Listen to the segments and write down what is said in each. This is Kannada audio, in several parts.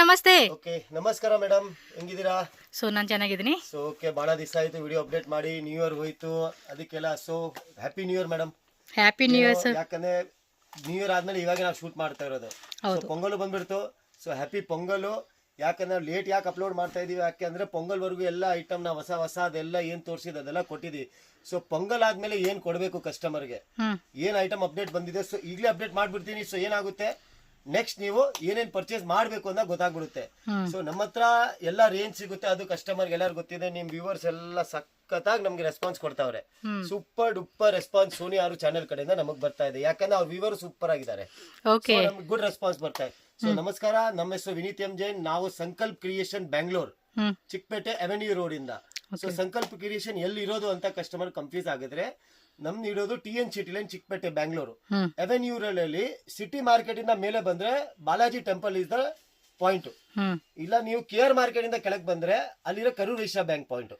ನಮಸ್ತೆ. ಓಕೆ ನಮಸ್ಕಾರ ಮೇಡಮ್, ಹೆಂಗಿದ್ದೀರಾ? ಸೊ ನಾನು ಚೆನ್ನಾಗಿದ್ದೀನಿ. ಸೊ ಓಕೆ, ಭಾಳ ದಿವಸ ಆಯಿತು ವಿಡಿಯೋ ಅಪ್ಡೇಟ್ ಮಾಡಿ, ನ್ಯೂ ಇಯರ್ ಹೋಯ್ತು ಅದಕ್ಕೆಲ್ಲ. So happy new year madam. Happy new year sir. ಯಾಕಂದ್ರೆ ನ್ಯೂ ಇಯರ್ ಆದ್ಮೇಲೆ ಇವಾಗ ನಾವು ಶೂಟ್ ಮಾಡ್ತಾ ಇರೋದು. ಸೊ ಪೊಂಗಲ್ ಬಂದ್ಬಿಡ್ತು. So happy pongal. ಯಾಕಂದ್ರೆ ಲೇಟ್ ಯಾಕೆ ಅಪ್ಲೋಡ್ ಮಾಡ್ತಾ ಇದೀವಿ, ಯಾಕೆ ಅಂದ್ರೆ ಪೊಂಗಲ್ವರೆಗೂ ಎಲ್ಲ ಐಟಮ್ ನಾವು ಹೊಸ ಅದೆಲ್ಲ ಏನ್ ತೋರಿಸಿದ ಅದೆಲ್ಲ ಕೊಟ್ಟಿದ್ದೀವಿ. ಸೊ ಪೊಂಗಲ್ ಆದ್ಮೇಲೆ ಏನ್ ಕೊಡಬೇಕು ಕಸ್ಟಮರ್ಗೆ, ಏನ್ ಐಟಮ್ ಅಪ್ಡೇಟ್ ಬಂದಿದೆ, ಸೊ ಈಗಲೇ ಅಪ್ಡೇಟ್ ಮಾಡ್ಬಿಡ್ತೀನಿ. ಸೊ ಏನಾಗುತ್ತೆ, ನೆಕ್ಸ್ಟ್ ನೀವು ಏನೇನ್ ಪರ್ಚೇಸ್ ಮಾಡ್ಬೇಕು ಅಂತ ಗೊತ್ತಾಗ್ಬಿಡುತ್ತೆ. ಸೊ ನಮ್ಮ ಹತ್ರ ಎಲ್ಲ ರೇಂಜ್ ಸಿಗುತ್ತೆ, ಅದು ಕಸ್ಟಮರ್ಗೆ ಎಲ್ಲರೂ ಗೊತ್ತಿದೆ. ನಿಮ್ ವ್ಯೂವರ್ಸ್ ಎಲ್ಲ ಸಖತ್ತಾಗಿ ನಮ್ಗೆ ರೆಸ್ಪಾನ್ಸ್ ಕೊಡ್ತಾವ್ರೆ. ಸೂಪರ್ ಡೂಪರ್ ರೆಸ್ಪಾನ್ಸ್ ಸೋನಿ ಆರು ಚಾನೆಲ್ ಕಡೆಯಿಂದ ನಮಗ್ ಬರ್ತಾ ಇದೆ. ಯಾಕಂದ್ರೆ ಅವ್ರ ವ್ಯೂವರ್ ಸೂಪರ್ ಆಗಿದ್ದಾರೆ, ನಮ್ಗೆ ಗುಡ್ ರೆಸ್ಪಾನ್ಸ್ ಬರ್ತಾ ಇದೆ. ಸೊ ನಮಸ್ಕಾರ, ನಮ್ಮ ಹೆಸರು ವಿನೀತ್ ಎಂ ಜೈನ್. ನಾವು Sankalp creation Bangalore, Chickpet avenue road ಇಂದ. ಸೊ ಸಂಕಲ್ಪ ಕ್ರಿಯೇಷನ್ ಎಲ್ಲಿ ಇರೋದು ಅಂತ ಕಸ್ಟಮರ್ ಕನ್ಫ್ಯೂಸ್ ಆಗಿದ್ರೆ, ನಮ್ದು ಇರೋದು TN city line, Chickpet Bangalore avenue road ಅಲ್ಲಿ. ಸಿಟಿ ಮಾರ್ಕೆಟ್ ಇಂದ ಮೇಲೆ ಬಂದ್ರೆ Balaji temple is the point. ಇಲ್ಲ ನೀವು KR ಮಾರ್ಕೆಟ್ ಇಂದ ಕೆಳಗೆ ಬಂದ್ರೆ ಅಲ್ಲಿರೋ ಕರೂರ್ ವೈಶ್ಯ ಬ್ಯಾಂಕ್ ಪಾಯಿಂಟ್.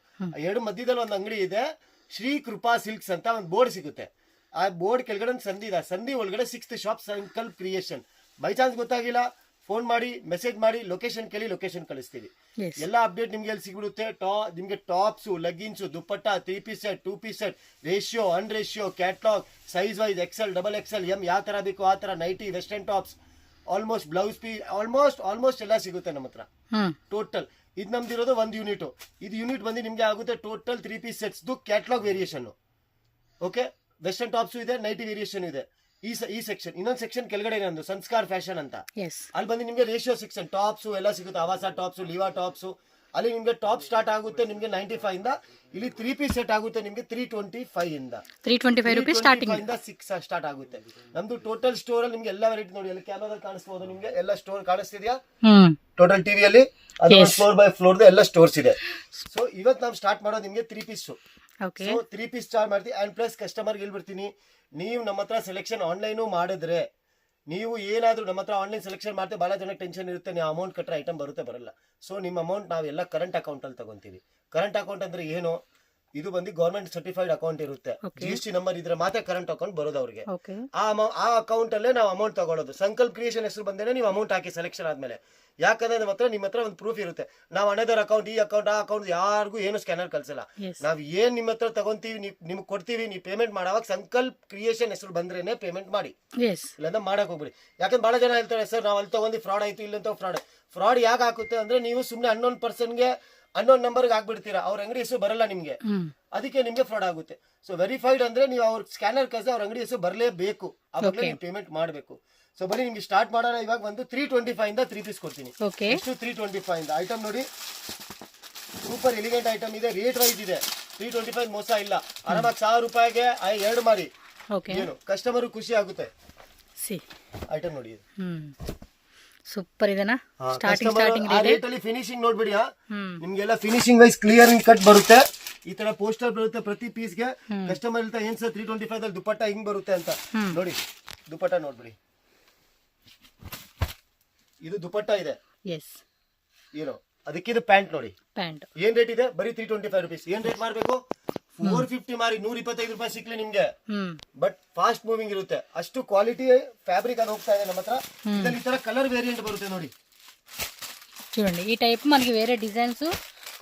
ಎರಡು ಮಧ್ಯದಲ್ಲಿ ಒಂದು ಅಂಗಡಿ ಇದೆ, ಶ್ರೀ ಕೃಪಾ ಸಿಲ್ಕ್ಸ್ ಅಂತ ಒಂದು ಬೋರ್ಡ್ ಸಿಗುತ್ತೆ. ಆ ಬೋರ್ಡ್ ಕೆಳಗಡೆ ಒಂದು ಸಂಧಿ ಇದೆ, ಸಂಧಿ ಒಳಗಡೆ 6th shop Sankalpa creation. By chance ಗೊತ್ತಾಗಿಲ್ಲ, ಫೋನ್ ಮಾಡಿ, ಮೆಸೇಜ್ ಮಾಡಿ, ಲೊಕೇಶನ್ ಕೇಳಿ, ಲೊಕೇಶನ್ ಕಳಿಸ್ತೀವಿ. ಎಲ್ಲ ಅಪ್ಡೇಟ್ ನಿಮ್ಗೆ ಎಲ್ಲಿ ಸಿಗ್ಬಿಡುತ್ತೆ. ನಿಮ್ಗೆ tops, leggings, dupatta, 3 piece set, 2 piece set, ratio, un ratio, catalogue, size wise, XL, XXL, M ಯಾವ ತರ ಬೇಕು ಆ ತರ, nighty, western tops, almost blouse piece, almost ಎಲ್ಲ ಸಿಗುತ್ತೆ ನಮ್ಮ ಹತ್ರ. ಟೋಟಲ್ ಇದು ನಮ್ದಿರೋದು 1 ಯೂನಿಟ್. ಇದು ಯೂನಿಟ್ ಬಂದು ನಿಮ್ಗೆ ಆಗುತ್ತೆ total 3 piece sets catalogue variation. Okay, western tops ಇದೆ, ನೈಟಿ ವೇರಿಯೇಷನ್ ಇದೆ. ಈ ಸೆಕ್ಷನ್. ಇನ್ನೊಂದು ಸೆಕ್ಷನ್ ಕೆಳಗಡೆ ನಂದು ಸಂಸ್ಕಾರ್ ಫ್ಯಾಷನ್ ಅಂತ, ಅಲ್ಲಿ ಬಂದು ನಿಮ್ಗೆ ರೇಷಿಯೋ ಸೆಕ್ಷನ್, ಟಾಪ್ಸ್ ಎಲ್ಲ ಸಿಗುತ್ತೆ. ಆವಾಸ ಟಾಪ್ಸ್, ಲಿವಾ ಟಾಪ್ಸ್. ಅಲ್ಲಿ ನಿಮ್ಗೆ ಟಾಪ್ ಸ್ಟಾರ್ಟ್ ಆಗುತ್ತೆ ನಿಮ್ಗೆ 95 ಇಂದ. ಇಲ್ಲಿ 3 ಪೀಸ್ ಸೆಟ್ ಆಗುತ್ತೆ ನಿಮ್ಗೆ 325 ಇಂದ. 325 ರೂಪಾಯಿ ಸ್ಟಾರ್ಟಿಂಗ್ ಇಂದ 6 ಸ್ಟಾರ್ಟ್ ಆಗುತ್ತೆ. ನಮ್ದು ಟೋಟಲ್ ಸ್ಟೋರ್ ಅಲ್ಲಿ ನಿಮ್ಗೆ ಎಲ್ಲ ವೆರೈಟಿ ನೋಡಿ, ಅಲ್ಲಿ ಕ್ಯಾಮೆರಾದಲ್ಲಿ ಕಾಣಿಸಬಹುದು ನಿಮ್ಗೆ. ಎಲ್ಲ ಸ್ಟೋರ್ ಕಾಣಿಸ್ತಿದ್ಯಾ ಟೋಟಲ್ ಟಿವಿಯಲ್ಲಿ? ಅದು ಫ್ಲೋರ್ ಬೈ ಫ್ಲೋರ್ ಎಲ್ಲ ಸ್ಟೋರ್ಸ್ ಇದೆ. ಸೊ ಇವತ್ತು ನಾವು ಸ್ಟಾರ್ಟ್ ಮಾಡೋದು ನಿಮ್ಗೆ 3 ಪೀಸ್. ಸೊ 3 ಪೀಸ್ ಸ್ಟಾರ್ಟ್ ಮಾಡ್ತೀವಿ. ಅಂಡ್ ಪ್ಲಸ್ ಕಸ್ಟಮರ್ಗೆ ಹೇಳ್ಬಿಡ್ತೀನಿ, ನೀವು ನಮ್ಮ ಹತ್ರ ಸೆಲೆಕ್ಷನ್ ಆನ್ಲೈನು ಮಾಡಿದ್ರೆ, ನೀವು ಏನಾದರೂ ನಮ್ಮ ಹತ್ರ ಆನ್ಲೈನ್ ಸೆಲೆಕ್ಷನ್ ಮಾಡ್ತೀವಿ, ಭಾಳ ಜನಕ್ಕೆ ಟೆನ್ಷನ್ ಇರುತ್ತೆ, ನೀವು ಅಮೌಂಟ್ ಕಟ್ಟರೆ ಐಟಮ್ ಬರಲ್ಲ. ಸೊ ನಿಮ್ಮ ಅಮೌಂಟ್ ನಾವೆಲ್ಲ ಕರೆಂಟ್ ಅಕೌಂಟಲ್ಲಿ ತಗೊಂತೀವಿ. ಕರೆಂಟ್ ಅಕೌಂಟ್ ಅಂದ್ರೆ ಏನು, ಇದು ಬಂದು ಗೌರ್ಮೆಂಟ್ ಸರ್ಟಿಫೈಡ್ ಅಕೌಂಟ್ ಇರುತ್ತೆ. GST ನಂಬರ್ ಇದ್ರೆ ಮಾತ್ರ ಕರೆಂಟ್ ಅಕೌಂಟ್ ಬರೋದು ಅವ್ರಿಗೆ. ಆ ಅಕೌಂಟ್ ಅಲ್ಲೇ ನಾವು ಅಮೌಂಟ್ ತಗೊಳ್ಳೋದು. ಸಂಕಲ್ಪ ಕ್ರಿಯೇಷನ್ ಹೆಸರು ಬಂದೇನೆ ನೀವು ಅಮೌಂಟ್ ಹಾಕಿ ಸೆಲೆಕ್ಷನ್ ಆದ್ಮೇಲೆ. ಯಾಕಂದ್ರೆ ನಿಮ್ಮ ಹತ್ರ ಒಂದು ಪ್ರೂಫ್ ಇರುತ್ತೆ. ನಾವು ಅನದರ್ ಅಕೌಂಟ್, ಈ ಅಕೌಂಟ್, ಆ ಅಕೌಂಟ್ ಯಾರಿಗೂ ಏನು ಸ್ಕ್ಯಾನರ್ ಕಳ್ಸಲ್ಲ. ನಾವ್ ಏನ್ ನಿಮ್ಮ ಹತ್ರ ತಗೊಂತೀವಿ, ನಿಮ್ಗೆ ಕೊಡ್ತೀವಿ, ನೀವು ಪೇಮೆಂಟ್ ಮಾಡುವಾಗ ಸಂಕಲ್ಪ ಕ್ರಿಯೇಷನ್ ಹೆಸರು ಬಂದ್ರೇನೆ ಪೇಮೆಂಟ್ ಮಾಡಿ, ಇಲ್ಲಾಂದ್ರೆ ಮಾಡಕ್ ಹೋಗ್ಬಿಡಿ. ಯಾಕಂದ್ರೆ ಬಹಳ ಜನ ಹೇಳ್ತಾರೆ, ಸರ್ ನಾವು ಅಲ್ಲಿ ತಗೊಂಡು ಫ್ರಾಡ್ ಆಯ್ತು, ಇಲ್ಲಂತ ಫ್ರಾಡ್ ಯಾಕೆ ಆಗುತ್ತೆ ಅಂದ್ರೆ, ನೀವು ಸುಮ್ನೆ ಅನ್ನೋನ್ ಪರ್ಸನ್ಗೆ ಅನ್ನೋನ್ ನಂಬರ್ಗೆ ಹಾಕ್ಬಿಡ್ತೀರಾ, ಅವ್ರ ಅಂಗಡಿ ಹೆಸರು ಬರಲ್ಲ ನಿಮ್ಗೆ, ಅದಕ್ಕೆ ನಿಮ್ಗೆ ಫ್ರಾಡ್ ಆಗುತ್ತೆ. ಸೊ ವೆರಿಫೈಡ್ ಅಂದ್ರೆ ನೀವು ಅವ್ರ ಸ್ಕ್ಯಾನರ್ ಕಳ್ಸಿ ಅವ್ರ ಅಂಗಡಿ ಹೆಸರು ಬರಲೇಬೇಕು, ಅವಾಗಲೇ ನೀವು ಪೇಮೆಂಟ್ ಮಾಡಬೇಕು. ಸೊ ಬನ್ನಿ ನಿಮ್ಗೆ ಸ್ಟಾರ್ಟ್ ಮಾಡೋಣ. ಇವಾಗ ಒಂದು 325 ಇಂದ 3 ಪೀಸ್ ಕೊಡ್ತೀನಿ. ಎಷ್ಟು 325 ಇಂದ ಐಟಮ್ ನೋಡಿ, ಸೂಪರ್ ಎಲಿಗೆಂಟ್ ಐಟಮ್ ಇದೆ, ರೇಟ್ ವೈಸ್ ಇದೆ. 325 ಮೋಸ ಇಲ್ಲ, ಆರಾಮಾಗಿ 1000 ರೂಪಾಯಿಗೆ 2 ಮಾಡಿ ಏನು ಕಸ್ಟಮರ್ ಖುಷಿ ಆಗುತ್ತೆ. ಐಟಮ್ ನೋಡಿ, ಸೂಪರ್ ಇದೆನಾ. ಫಿನಿಶಿಂಗ್ ನೋಡ್ಬಿಡಿ, ನಿಮ್ಗೆಲ್ಲ ಫಿನಿಶಿಂಗ್ ವೈಸ್ ಕ್ಲಿಯರ್ ಕಟ್ ಬರುತ್ತೆ. ಈ ತರ ಪೋಸ್ಟರ್ ಬರುತ್ತೆ ಪ್ರತಿ ಪೀಸ್ಗೆ. ಕಸ್ಟಮರ್ ಹೇಳ್ತಾ ಏನ್ ಸರ್ 325 ದಲ್ಲಿ ದುಪ್ಪಟ್ಟ ಹಿಂಗ್ ಬರುತ್ತೆ ಅಂತ. ನೋಡಿ ದುಪ್ಪಟ್ಟ ನೋಡ್ಬಿಡಿ, ಇದು ದುಪ್ಪಟ್ಟ ಇದೆ ಏನು, ಅದಕ್ಕೆ ಇದು ಪ್ಯಾಂಟ್ ನೋಡಿ. ಏನ್ ರೇಟ್ ಇದೆ, ಬರೀ 325 ರುಪೀಸ್. ಏನ್ ರೇಟ್ ಮಾಡ್ಬೇಕು, 450 ಮಾರಿ 125 ರೂಪಾಯಿ ಸಿಕ್ಲಿ ನಿಮ್ಗೆ. ಬಟ್ ಫಾಸ್ಟ್ ಮೂವಿಂಗ್ ಇರುತ್ತೆ, ಅಷ್ಟು ಕ್ವಾಲಿಟಿ ಫ್ಯಾಬ್ರಿಕ್ ಅದು ಹೋಗ್ತಾ ಇದೆ ನಮ್ಮ ಹತ್ರ. ಇದ್ರಲ್ಲಿ ಈ ತರ ಕಲರ್ ವೇರಿಯಂಟ್ ಬರುತ್ತೆ ನೋಡಿ. చూడండి ఈ టైప్ మనకి వేరే డిజైన్స్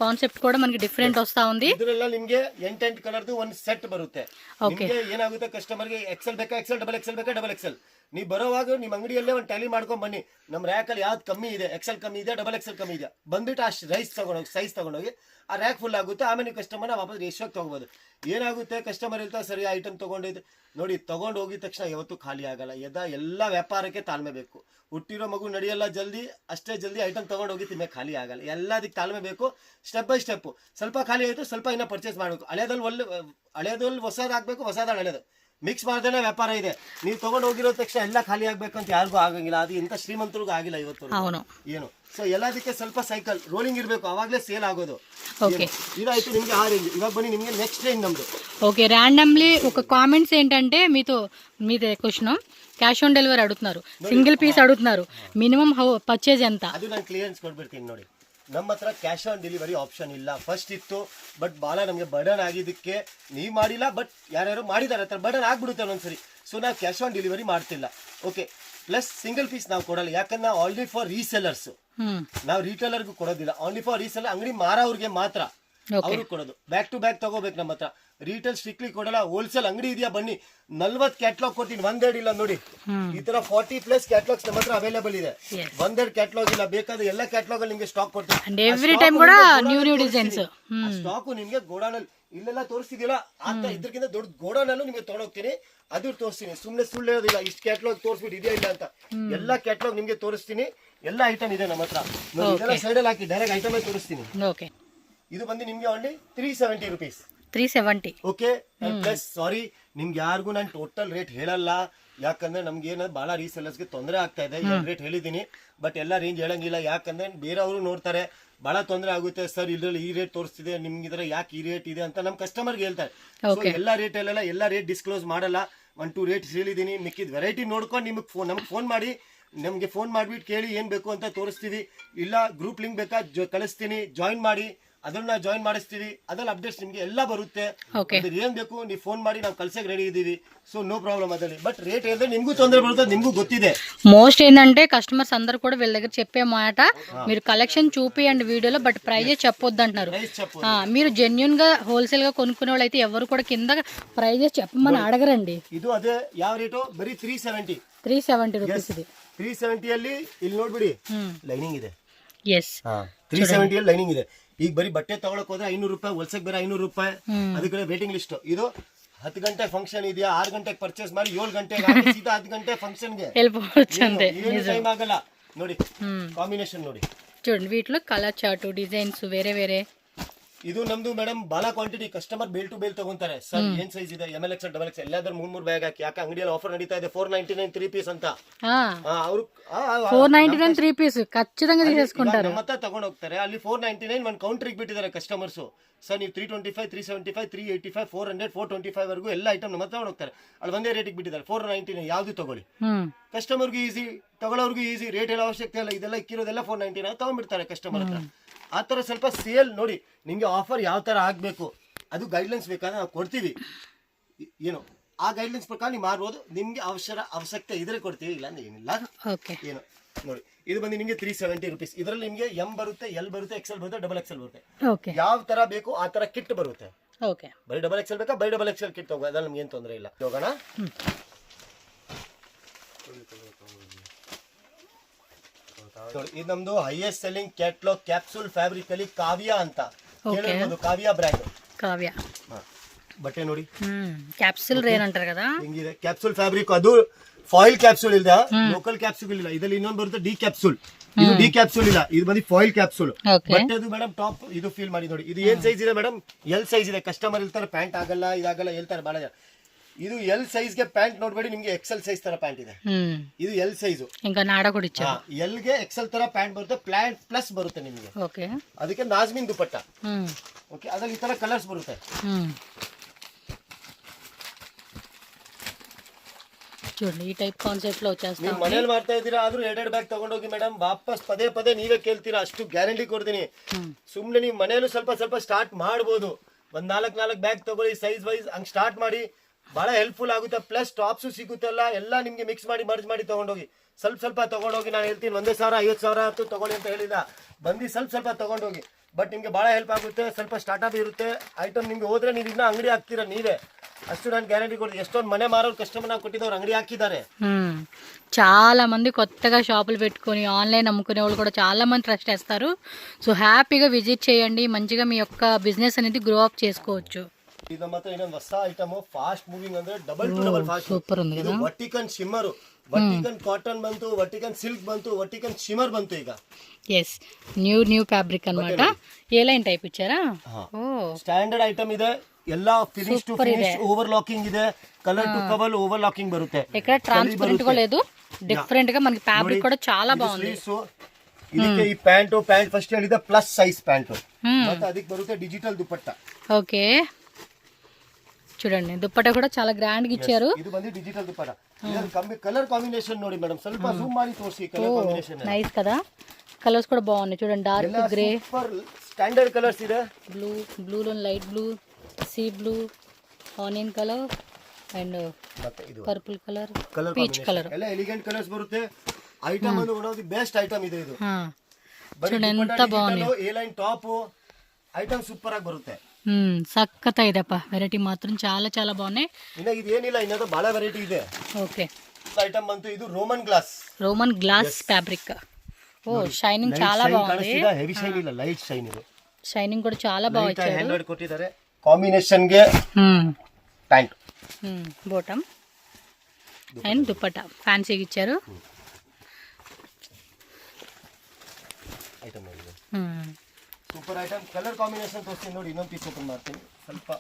కాన్సెప్ట్ కూడా మనకి డిఫరెంట్ వస్తా ఉంది. ಇದರೆಲ್ಲ ನಿಮಗೆ 8 ಕಲರ್ದು ಒಂದು ಸೆಟ್ ಬರುತ್ತೆ. ನಿಮಗೆ ಏನಾಗುತ್ತೆ, ಕಸ್ಟಮರ್ಗೆ XL ಬೇಕಾ, XL, XXL ಬೇಕಾ, XXL ನೀವು ಬರೋವಾಗ ನಿಮ್ಮ ಅಂಗಡಿಯಲ್ಲೇ ಒಂದು ಟ್ಯಾಲಿ ಮಾಡ್ಕೊಂಡ್ ಬನ್ನಿ. ನಮ್ಮ ರ್ಯಾಕಲ್ಲಿ ಯಾವ್ದು ಕಮ್ಮಿ ಇದೆ, XL ಕಮ್ಮಿ ಇದೆ, XXL ಕಮ್ಮಿ ಇದೆ, ಬಂದ್ಬಿಟ್ಟು ಅಷ್ಟು ಸೈಜ್ ತಗೊಂಡೋಗಿ ಆ ರ್ಯಾಕ್ ಫುಲ್ ಆಗುತ್ತೆ. ಆಮೇಲೆ ನೀವು ಕಸ್ಟಮರ್ನ ವಾಪಸ್ ರೇಷಿಯೋಗೆ ತಗೋಬಹುದು. ಏನಾಗುತ್ತೆ, ಕಸ್ಟಮರ್ ಹೇಳ್ತಾರೆ ಸರಿ ಐಟಮ್ ತಗೊಂಡಿದ್ದು ನೋಡಿ, ತಗೊಂಡು ಹೋಗಿದ ತಕ್ಷಣ ಯಾವತ್ತೂ ಖಾಲಿ ಆಗಲ್ಲ. ಎಲ್ಲ ವ್ಯಾಪಾರಕ್ಕೆ ತಾಳ್ಮೆ ಬೇಕು. ಹುಟ್ಟಿರೋ ಮಗು ನಡೆಯಲ್ಲ ಜಲ್ದಿ, ಅಷ್ಟೇ ಜಲ್ದಿ ಐಟಮ್ ತಗೊಂಡು ಹೋಗಿ ತಿಮ್ಮೆ ಖಾಲಿ ಆಗಲ್ಲ. ಎಲ್ಲದಕ್ಕೆ ತಾಳ್ಮೆ ಬೇಕು. ಸ್ಟೆಪ್ ಬೈ ಸ್ಟೆಪ್, ಸ್ವಲ್ಪ ಖಾಲಿ ಆಯಿತು, ಸ್ವಲ್ಪ ಇನ್ನೂ ಪರ್ಚೇಸ್ ಮಾಡಬೇಕು. ಹಳೆದಲ್ಲಿ ಹೊಸದು ಹಾಕ್ಬೇಕು, ಹೊಸದಾಗಿ ಹಳೆದು ಮಿಕ್ಸ್ ಮಾಡ್ದೇನೆ ವ್ಯಾಪಾರ ಇದೆ. ನೀವು ತಗೊಂಡು ಹೋಗಿರೋ ತಕ್ಷಣ ಎಲ್ಲ ಖಾಲಿ ಆಗ್ಬೇಕಂತ ಯಾರಿಗೂ ಆಗಂಗಿಲ್ಲ. ಅದು ಇಂಥ ಶ್ರೀಮಂತರಿಗೂ ಆಗಿಲ್ಲ ಇವತ್ತು ಏನು. ಸೊ ಎಲ್ಲದಕ್ಕೆ ಸ್ವಲ್ಪ ಸೈಕಲ್ ರೋಲಿಂಗ್ ಇರಬೇಕು, ಅವಾಗಲೇ ಸೇಲ್ ಆಗೋದು. ఇదైతే నిಮಗೆ ఆ రేంజ్. ఇವಾಗ బని నిಮಗೆ నెక్స్ట్ రేంజ్ నమ్దు. ఓకే, ర్యాండమ్లీ ఒక కామెంట్స్ ఏంటంటే మీదే క్వశ్చన్, క్యాష్ ఆన్ ಡೆಲಿವರಿ ಅಡುತ್ತಾರೆ, ಸಿಂಗಲ್ ಪೀಸ್ ಅಡುತ್ತಾರೆ, ಮಿನಿಮಮ್ ಪರ್ಚೇಸ್ ಅಂತ. ಅದು ನಾನು ಕ್ಲಿಯರೆನ್ಸ್ ಕೊಡ್ಬಿಡ್ತೀನಿ ನೋಡಿ. ನಮ್ಮ ಹತ್ರ ಕ್ಯಾಶ್ ಆನ್ ಡೆಲಿವರಿ ಆಪ್ಷನ್ ಇಲ್ಲ. ಫಸ್ಟ್ ಇತ್ತು, ಬಟ್ ಭಾಳ ನಮಗೆ ಬರ್ಡನ್ ಆಗಿದ್ದಕ್ಕೆ ನೀವು ಮಾಡಿಲ್ಲ, ಬಟ್ ಯಾರ್ಯಾರು ಮಾಡಿದ್ದಾರೆ ಹತ್ರ ಬರ್ಡನ್ ಆಗ್ಬಿಡುತ್ತೆ ಒಂದೊಂದ್ಸರಿ. ಸೊ ನಾವು ಕ್ಯಾಶ್ ಆನ್ ಡೆಲಿವರಿ ಮಾಡ್ತಿಲ್ಲ. ಓಕೆ, ಪ್ಲಸ್ ಸಿಂಗಲ್ ಪೀಸ್ ನಾವು ಕೊಡಲ್ಲ, ಯಾಕಂದ್ರೆ ನಾವು ಆಲ್ರೆಡಿ ಫಾರ್ ರೀಸೆಲ್ಲರ್ಸ್, ನಾವು ರಿಟೇಲರ್ಗೂ ಕೊಡೋದಿಲ್ಲ, ಓನ್ಲಿ ಫಾರ್ ರೀಸೆಲ್ಲರ್, ಅಂಗಡಿ ಮಾರೋರ್ಗೆ ಮಾತ್ರ ಅವ್ರಿಗೆ ಕೊಡೋದು. ಬ್ಯಾಕ್ ಟು ಬ್ಯಾಕ್ ತಗೋಬೇಕು ನಮ್ಮ ಹತ್ರ, ರಿಟೇಲ್ ಸ್ಟ್ರಿಕ್ಟ್ಲಿ ಕೊಡಲ್ಲ. ಹೋಲ್ಸೇಲ್ ಅಂಗಡಿ ಇದೆಯಾ ಬನ್ನಿ, 40 ಕ್ಯಾಟ್ಲಾಗ್ ಕೊಡ್ತೀನಿ, ಒಂದೆರಡು ಇಲ್ಲ ನೋಡಿ. ಈ ತರ 40+ ಕ್ಯಾಟ್ಲಾಗ್ಸ್ ನಮ್ಮ ಹತ್ರ ಅವೈಲೇಬಲ್ ಇದೆ, ಒಂದೆರಡು ಕ್ಯಾಟ್ಲಾಗ್ ಇಲ್ಲ, ಬೇಕಾದ್ರೆ ಎಲ್ಲ ಕ್ಯಾಟ್ಲಾಗ್ ನಿಮ್ಗೆ ಸ್ಟಾಕ್ ಕೊಡ್ತೀನಿ. ಎವ್ರಿ ಟೈಮ್ ಕೂಡ ನ್ಯೂ ನ್ಯೂ ಡಿಸೈನ್ಸ್ ಸ್ಟಾಕ್ ನಿಮ್ಗೆ ಗೋಡಾನಲ್ಲಿ ಇಲ್ಲೆಲ್ಲ ತೋರಿಸ್ತಿದಿಲ್ಲ ಅಂತ ಇದಕ್ಕಿಂತ ದೊಡ್ಡ ಗೋಡಾನಲ್ಲೂ ನಿಮ್ಗೆ ತಗೊಂಡೋಗ್ತೀನಿ, ಅದು ತೋರಿಸ್ತೀನಿ. ಸುಮ್ನೆ ಸುಳ್ಳು ಹೇಳೋದಿಲ್ಲ, ಇಷ್ಟು ಕ್ಯಾಟ್ಲಾಗ್ ತೋರಿಸ್ಬಿಟ್ಟು ಇದೆಯಾ ಇಲ್ಲ ಅಂತ. ಎಲ್ಲ ಕ್ಯಾಟ್ಲಾಗ್ ನಿಮ್ಗೆ ತೋರಿಸ್ತೀನಿ, ಎಲ್ಲ ಐಟಮ್ ಇದೆ ನಮ್ಮ ಹತ್ರ. ಇದೆಲ್ಲ ಸೈಡಲ್ಲಿ ಹಾಕಿ ಡೈರೆಕ್ಟ್ ಐಟಮ್ ತೋರಿಸ್ತೀನಿ. ಓಕೆ, ಇದು ಬಂದು ನಿಮ್ಗೆ ಓನ್ಲಿ 370 rupees. 370. ಓಕೆ, ಪ್ಲಸ್ ಸಾರಿ ನಿಮ್ಗೆ ಯಾರಿಗೂ ನಾನು ಟೋಟಲ್ ರೇಟ್ ಹೇಳಲ್ಲ, ಯಾಕಂದ್ರೆ ನಮ್ಗೆ ಏನಾದ್ರು ಬಹಳ ರೀಸೆಲ್ಲರ್ಸ್ಗೆ ತೊಂದರೆ ಆಗ್ತಾ ಇದೆ. ರೇಟ್ ಹೇಳಿದೀನಿ, ಬಟ್ ಎಲ್ಲ ರೇಂಜ್ ಹೇಳಂಗಿಲ್ಲ, ಯಾಕಂದ್ರೆ ಬೇರೆಯವರು ನೋಡ್ತಾರೆ ಬಹಳ ತೊಂದರೆ ಆಗುತ್ತೆ. ಸರ್ ಇದ್ರಲ್ಲಿ ಈ ರೇಟ್ ತೋರಿಸ್ತಿದೆ, ನಿಮ್ಗೆ ಇದ್ರ ಯಾಕೆ ಈ ರೇಟ್ ಇದೆ ಅಂತ ನಮ್ಮ ಕಸ್ಟಮರ್ಗೆ ಹೇಳ್ತಾರೆ. ಎಲ್ಲ ರೇಟ್ ಅಲ್ಲೆಲ್ಲ ಎಲ್ಲ ರೇಟ್ ಡಿಸ್ಕ್ಲೋಸ್ ಮಾಡಲ್ಲ, 1-2 ರೇಟ್ಸ್ ಹೇಳಿದೀನಿ. ಮಿಕ್ಕಿದ ವೆರೈಟಿ ನೋಡ್ಕೊಂಡು ನಿಮಗೆ ನಮ್ಗೆ ಫೋನ್ ಮಾಡಿ, ನಮಗೆ ಫೋನ್ ಮಾಡಿಬಿಟ್ಟು ಕೇಳಿ ಏನು ಬೇಕು ಅಂತ ತೋರಿಸ್ತೀವಿ. ಇಲ್ಲ ಗ್ರೂಪ್ ಲಿಂಕ್ ಬೇಕಾ ಕಳಿಸ್ತೀನಿ, ಜಾಯಿನ್ ಮಾಡಿ, ಅದನ್ನ ಜಾಯಿನ್ ಮಾಡಿಸ್ತೀವಿ. ಅದ್ರಲ್ಲಿ ಅಪ್ಡೇಟ್ಸ್ ನಿಮ್ಗೆ ಎಲ್ಲ ಬರುತ್ತೆ. ಏನ್ ಬೇಕು ನೀವು ಫೋನ್ ಮಾಡಿ, ನಾವು ಕಳ್ಸಕ್ ರೆಡಿ ಇದೀವಿ. ಸೊ నో ప్రాబ్లం అదలి. బట్ రేట్ ఏదో నిమ్గు తొందర పడుతుంది, నిమ్గు గొత్తిదే. మోస్ట్ ఏంటంటే కస్టమర్స్ అందరూ కూడా వీళ్ళ దగ్గర చెప్పే మాట, మీరు కలెక్షన్ చూపియండి వీడియోలో, బట్ ప్రైజే చెప్పొద్దు అంటున్నారు. మీరు జెన్యున్ గా హోల్సేల్ గా కొనుక్కునే వాళ్ళు అయితే ఎవరు కూడా కింద ప్రైజెస్ చెప్పమని అడగరండి. ಇದು ಅದೇ ಯಾವ ರೇಟು, ಬರೀ 370 ರೂಪೀಸ್ ಇದೆ. 370 ಅಲ್ಲಿ ಇಲ್ಲಿ ನೋಡ್ಬಿಡಿ ಲೈನಿಂಗ್ ಇದೆ. ಎಸ್, 370 ಅಲ್ಲಿ ಲೈನಿಂಗ್ ಇದೆ. ಈಗ ಬರೀ ಬಟ್ಟೆ ತಗೊಳಕ್ ಹೋದ್ರೆ 500 ರೂಪಾಯಿ, ಹೊಲ್ಸಕ್ ಬೇರೆ 500 ರೂಪಾಯಿ, ಅದಕ್ಕೆ ವೇಟಿಂಗ್ ಲಿಸ್ಟ್. ಇದು 10 ಗಂಟೆ ಫಂಕ್ಷನ್ ಇದೆಯಾ, 6 ಗಂಟೆಗೆ ಪರ್ಚೇಸ್ ಮಾಡಿ 7 ಗಂಟೆಗೆ ಸೀದಾ 10 ಗಂಟೆ ಫಂಕ್ಷನ್ಗೆ ಏನು ಟೈಮ್ ಆಗಲ್ಲ. ನೋಡಿ ಕಾಂಬಿನೇಷನ್ ನೋಡಿ, చూడండి వీటిలో కలర్ చార్ట్ డిజైన్స్ వేరే వేరే. ಇದು ನಮ್ದು ಮೇಡಮ್ ಬಾಳ quantity, customer bale to bale ತಗೊಂತಾರೆ. ಸರ್ ಏನ್ ಸೈಜ್ ಇದೆ, ML XL XXL ಎಲ್ಲಾದ್ರೂ 3 ಬ್ಯಾಗ್ ಹಾಕಿ. ಯಾಕೆ ಅಂಗಡಿಯಲ್ಲಿ ಆಫರ್ ನಡೀತಾ ಇದೆ 499 3 ಪೀಸ್ ಅಂತ. ಅವರು 499 3 ಪೀಸ್ ಖచ్చితంగా తీసేసుకుంటారు. ನಮ್ಮ ಹತ್ರ ತಗೊಂಡು ಹೋಗ್ತಾರೆ. ಅಲ್ಲಿ 499 ಒಂದು ಕೌಂಟರ್ಗೆ ಬಿಟ್ಟಿದ್ದಾರೆ ಕಸ್ಟಮರ್ಸ್. ಸರ್ ನೀವು 325 375 385 400 425 ವರೆಗೂ ಎಲ್ಲ ಐಟಮ್ ನಮ್ಮ ಹತ್ರ ತಗೊಂಡು ಹೋಗ್ತಾರೆ. ಅಲ್ಲಿ ಒಂದೇ ರೇಟಿಗೆ ಬಿಟ್ಟಿದ್ದಾರೆ 499. ಯಾವ್ದು ತಗೊಳ್ಳಿ, ಕಸ್ಟಮರ್ಗೂ ಈಸಿ, ತಗೊಳ್ಳೋರ್ಗೂ ಈಸಿ, ರೇಟ್ ಎಲ್ಲ ಅವಶ್ಯಕತೆ ಇಲ್ಲ. ಇದೆಲ್ಲ ಇಕ್ಕಿರೋದೆಲ್ಲ 499 ತಗೊಂಡ್ಬಿಡ್ತಾರೆ ಕಸ್ಟಮರ್ ಹತ್ರ. ಆ ಥರ ಸ್ವಲ್ಪ ಸೇಲ್ ನೋಡಿ, ನಿಮಗೆ ಆಫರ್ ಯಾವ ಥರ ಆಗಬೇಕು ಅದು ಗೈಡ್ಲೈನ್ಸ್ ಬೇಕಾದ್ರೆ ನಾವು ಕೊಡ್ತೀವಿ. ಏನು ಆ ಗೈಡ್ಲೈನ್ಸ್ ಪ್ರಕಾರ ನೀವು ಮಾರ್ಬೋದು. ನಿಮಗೆ ಅವಶ್ಯಕತೆ ಇದ್ರೆ ಕೊಡ್ತೀವಿ, ಇಲ್ಲ ಅಂದ್ರೆ ಏನಿಲ್ಲ. ಏನು ನೋಡಿ, ಇದು ಬಂದು ನಿಮಗೆ 370 ರೂಪೀಸ್. ಇದರಲ್ಲಿ ನಿಮಗೆ M ಬರುತ್ತೆ, L ಬರುತ್ತೆ, XL ಬರುತ್ತೆ, XXL ಬರುತ್ತೆ. ಯಾವ ತರ ಬೇಕು ಆ ತರ ಕಿಟ್ ಬರುತ್ತೆ. ಬರೀ XXL ಬೇಕಾ, ಬರೀ XXL ಕಿಟ್ ಹೋಗೋದು, ಅದ್ರಲ್ಲಿ ನಮ್ಗೆ ಏನು ತೊಂದರೆ ಇಲ್ಲ. ಹೋಗೋಣ. ಇದು ನಮ್ದು highest selling catalogue capsule fabric ಅಲ್ಲಿ ಕಾವ್ಯ ಅಂತ ಕೇಳಿರ್ಬೋದು. ಕಾವ್ಯ ಬ್ರ್ಯಾಂಡ್, ಕಾವ್ಯ ಬಟ್ಟೆ ನೋಡಿ. ಕ್ಯಾಪ್ಸೂಲ್ ರೇನ್ ಅಂತಾರೆ కదా, ಹಿಂಗಿದೆ ಕ್ಯಾಪ್ಸೂಲ್ ಫ್ಯಾಬ್ರಿಕ್. ಅದು ಫಾಯಿಲ್ ಕ್ಯಾಪ್ಸೂಲ್ ಇಲ್ಲ, ಲೋಕಲ್ ಕ್ಯಾಪ್ಸೂಲ್ ಇಲ್ಲ. ಇದರಲ್ಲಿ ಇನ್ನೊಂದು ಬರುತ್ತೆ ಡಿ ಕ್ಯಾಪ್ಸೂಲ್. ಇದು ಡಿ ಕ್ಯಾಪ್ಸೂಲ್ ಇಲ್ಲ, ಇದು ಬಂದು ಫಾಯಿಲ್ ಕ್ಯಾಪ್ಸೂಲ್. ಬಟ್ ಅದು ಮೇಡಮ್ ಟಾಪ್ ಇದು ಫೀಲ್ ಮಾಡಿ ನೋಡಿ. ಇದು ಏನ್ ಸೈಜ್ ಇದೆ ಮೇಡಮ್, L ಸೈಜ್ ಇದೆ. ಕಸ್ಟಮರ್ ಹೇಳ್ತಾರೆ ಪ್ಯಾಂಟ್ ಆಗಲ್ಲ, ಇದಾಗಲ್ಲ ಹೇಳ್ತಾರೆ ಬಹಳ ಜನ. ಇದು L ಸೈಜ್ ಗೆ ಪ್ಯಾಂಟ್ ನೋಡ್ಬೇಡಿ, ನಿಮ್ಗೆ XL ಸೈಜ್ ತರ ಪ್ಯಾಂಟ್ ಇದೆ. ಇದು L ಸೈಜ್, L ಗೆ XL ತರ ಪ್ಯಾಂಟ್ ಬರುತ್ತೆ, ಪ್ಲಾಂಟ್ ಪ್ಲಸ್ ಬರುತ್ತೆ ನಿಮ್ಗೆ. ಅದಕ್ಕೆ ನಾಜ್ಮಿನ್ ದುಪಟ್ಟ. ಓಕೆ, ಅದ್ರಲ್ಲಿ ಈ ತರ ಕಲರ್ಸ್ ಬರುತ್ತೆ. చూడండి ఈ టైప్ కాన్సెప్ట్ లో వచ్చేస్తాం. ನೀವು ಮನೇಲಿ ಮಾಡ್ತಾ ಇದ್ದೀರಾ ಆದ್ರೂ 2 ಬ್ಯಾಗ್ ತಗೊಂಡೋಗಿ ಮೇಡಮ್, ವಾಪಸ್ ಪದೇ ಪದೇ ನೀವೇ ಕೇಳ್ತೀರಾ, ಅಷ್ಟು ಗ್ಯಾರಂಟಿ ಕೊಡ್ತೀನಿ. ಸುಮ್ನೆ ನೀವು ಮನೆಯಲ್ಲೂ ಸ್ವಲ್ಪ ಸ್ಟಾರ್ಟ್ ಮಾಡ್ಬೋದು. ಒಂದ್ 4 ಬ್ಯಾಗ್ ತಗೊಳ್ಳಿ, ಸೈಜ್ ವೈಸ್ ಹಂಗ್ ಸ್ಟಾರ್ಟ್ ಮಾಡಿ, ಬಹಳ ಹೆಲ್ಪ್ಫುಲ್ ಆಗುತ್ತೆ. ಪ್ಲಸ್ ಟಾಪ್ಸು ಸಿಗುತ್ತಲ್ಲ, ಎಲ್ಲ ನಿಮ್ಗೆ ಮಿಕ್ಸ್ ಮಾಡಿ ಮರ್ಜ್ ಮಾಡಿ ತಗೊಂಡೋಗಿ. ಸ್ವಲ್ಪ ತಗೊಂಡೋಗಿ, ನಾನು ಹೇಳ್ತೀನಿ 1,000 50,000 ತಗೊಳ್ಳಿ ಅಂತ ಹೇಳಿದ, ಬಂದು ಸ್ವಲ್ಪ ತಗೊಂಡೋಗಿ. ಬಟ್ ನಿಮ್ಗೆ ಬಹಳ ಹೆಲ್ಪ್ ಆಗುತ್ತೆ. ಸ್ವಲ್ಪ ಸ್ಟಾರ್ಟ್ಅಪ್ ಇರುತ್ತೆ ಐಟಮ್. ನಿಮ್ಗೆ ಹೋದ್ರೆ ನೀವು ಇನ್ನ ಅಂಗಡಿ ಹಾಕ್ತೀರಾ ನೀವೇ, ಅಷ್ಟು ನಾನು ಗ್ಯಾರಂಟಿ ಕೊಡ್ತೀನಿ. ಎಷ್ಟೊಂದು ಮನೆ ಮಾರೋರು ಕಸ್ಟಮರ್ ನಾವು ಕೊಟ್ಟಿದ್ದವ್ರು ಅಂಗಡಿ ಹಾಕಿದ್ದಾರೆ. చాలా మంది కొత్తగా షాపులు పెట్టుకొని ఆన్లైన్ అమ్ముకునే వాళ్ళు కూడా చాలా మంది ట్రస్ట్ చేస్తారు. సో హ్యాపీగా విజిట్ చేయండి, మంచిగా మీ యొక్క బిజినెస్ అనేది గ్రో అప్ చేసుకోవచ్చు. ಇದು ನಮ್ಮ ಹತ್ರ ಇನ್ನೊಂದು ಹೊಸ ಐಟಮ್, ಫಾಸ್ಟ್ ಮೂವಿಂಗ್ ಅಂದ್ರೆ double two double fast. Super ఉంది కదా. ವರ್ಟಿಕನ್ ಶಿಮ್ಮರ್, ವರ್ಟಿಕನ್ ಕಾಟನ್ ಬಂತು, ವರ್ಟಿಕನ್ ಸಿಲ್ಕ್ ಬಂತು, ವರ್ಟಿಕನ್ ಶಿಮ್ಮರ್ ಬಂತು ಈಗ. ಎಸ್, ನ್ಯೂ ಫ್ಯಾಬ್ರಿಕ್ ಅన్నమాట. ఏ లైన్ టైప్ ఇచ్చారా? ఓ ಸ್ಟ್ಯಾಂಡರ್ಡ್ ಐಟಮ್ ಇದೆ. ಎಲ್ಲ finish to finish over locking ಇದೆ, colour to cover over locking ಬರುತ್ತೆ. ఇక్కడ ట్రాన్స్పరెంట్ గా లేదు, డిఫరెంట్ గా మనకి ఫ్యాబ్రిక్ కూడా చాలా బాగుంది. ಇದಕ್ಕೆ ಈ ಪ್ಯಾಂಟ್ ಫಸ್ಟ್ ಹೇಳಿದ ಪ್ಲಸ್ ಸೈಜ್ ಪ್ಯಾಂಟ್, ಮತ್ತೆ ಅದಕ್ಕೆ ಬರುತ್ತೆ ಡಿಜಿಟಲ್ ದುಪಟ್ಟ. ఓకే, చూడండి దుపట్టా కూడా చాలా గ్రాండ్ గా ఇచ్చారు. ಇದು ಬಂದು ಡಿಜಿಟಲ್ ದುಪಟ್ಟ. ಕಲರ್ ಕಾಂಬಿನೇಷನ್ ನೋಡಿ ಮೇಡಮ್, ಸ್ವಲ್ಪ ಜೂಮ್ ಮಾಡಿ ತೋರಿಸಿ. ಕಲರ್ ಕಾಂಬಿನೇಷನ್ ನೈಸ್ కదా, కలర్స్ కూడా బాగున్నాయి చూడండి. Dark grey, super standard colours ಇದೆ. బ్లూ లో light blue, sea blue, onion colour, and ಮತ್ತೆ ಇದು purple colour, colour peach colour, ಎಲ್ಲ ಎಲಿಗೆಂಟ್ ಕಲರ್ಸ್ ಬರುತ್ತೆ. ಐಟಮ್ ಒಂದು one of the best item ಇದೆ ಇದು. ಹಾ ಬರೀ ఎంత బాగుంది. A line top item super ಆಗಿ ಬರುತ್ತೆ. సక్కతైదప్ప. వెరైటీ మాత్రం చాలా చాలా బాగున్నాయి. ಇನ್ನ ಇದೇನಿಲ್ಲ, ಇನ್ನೊಂದು ಬಹಳ ವೆರೈಟಿ ಇದೆ. ఓకే, ಐಟಮ್ ಬಂತು ಇದು Roman glass. Roman glass fabric. ఓ షైనింగ్ చాలా బాగుంది. ಹೆವಿ ಶೈನ್ ಇಲ್ಲ, ಲೈಟ್ ಶೈನ್ ಇದು. షైనింగ్ కూడా చాలా బాగా ఇచ్చారు. ಹ್ಯಾಂಡ್ ವರ್ಕ್ ಕೊಟ್ಟಿದ್ದಾರೆ. ಕಾಂಬಿನೇಷನ್ ಗೆ ಪ್ಯಾಂಟ್, బాటమ్ అండ్ దుపట్టా ఫ్యాన్సీగా ఇచ్చారు. ಐಟಮ್ ನೋಡಿ, ಸೂಪರ್ ಐಟಮ್. ಕಲರ್ ಕಾಂಬಿನೇಷನ್ ತೋರಿಸ್ತೀನಿ ನೋಡಿ. ಇನ್ನೊಂದು ಪೀಸ್ ಓಪನ್ ಮಾಡ್ತೀನಿ. ಸ್ವಲ್ಪ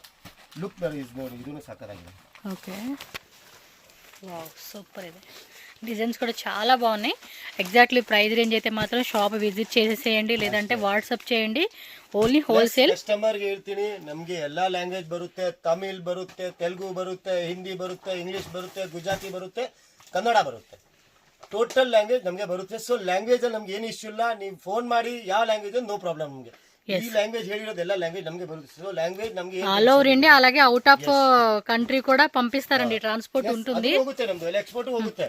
ಲುಕ್ ನೋಡಿ, ಇದೂ ಸಕ್ಕತ್ತಾಗಿದೆ. Okay, wow super. ఇది డిజైన్స్ కూడా చాలా బాగున్నాయి. ఎగ్జాక్ట్లీ ప్రైస్ రేంజ్ అయితే మాత్రం షాప్ విజిట్ చేసేసేయండి, లేదంటే వాట్సాప్ చేయండి. Only wholesale. ಕಸ್ಟಮರ್ಗೆ ಹೇಳ್ತೀನಿ, ನಮಗೆ ಎಲ್ಲಾ ಲ್ಯಾಂಗ್ವೇಜ್ ಬರುತ್ತೆ. ತಮಿಳ್ ಬರುತ್ತೆ, ತೆಲುಗು ಬರುತ್ತೆ, ಹಿಂದಿ ಬರುತ್ತೆ, ಇಂಗ್ಲಿಷ್ ಬರುತ್ತೆ, ಗುಜರಾತಿ ಬರುತ್ತೆ, ಕನ್ನಡ ಬರುತ್ತೆ. ಟೋಟಲ್ ಲ್ಯಾಂಗ್ವೇಜ್ ನಮಗೆ ಬರುತ್ತೆ. ಸೊ ಲ್ಯಾಂಗ್ವೇಜ್ ಅಲ್ಲಿ ನಮ್ಗೆ ಏನು ಇಶ್ಯೂ ಇಲ್ಲ. ನೀವು ಫೋನ್ ಮಾಡಿ ಯಾವ ಲ್ಯಾಂಗ್ವೇಜ್ ನೋ ಪ್ರಾಬ್ಲಮ್. ನಮಗೆ ಈ ಲ್ಯಾಂಗ್ವೇಜ್ ಹೇಳಿರೋದು ಎಲ್ಲ ಲ್ಯಾಂಗ್ವೇಜ್ ನಮಗೆ ಬರುತ್ತೆ. ಸೊ ಲ್ಯಾಂಗ್ವೇಜ್ ನಮಗೆ ఆల్ ఓవర్ ఇండియా, అలాగే అవుట్ ఆఫ్ కంట్రీ కూడా పంపిస్తారండి. ట్రాన్స్పోర్ట్ ఉంటుంది. ಹೋಗುತ್ತೆ, ನಮ್ದು ಎಲ್ಲ ಎಕ್ಸ್ಪೋರ್ಟ್ ಹೋಗುತ್ತೆ.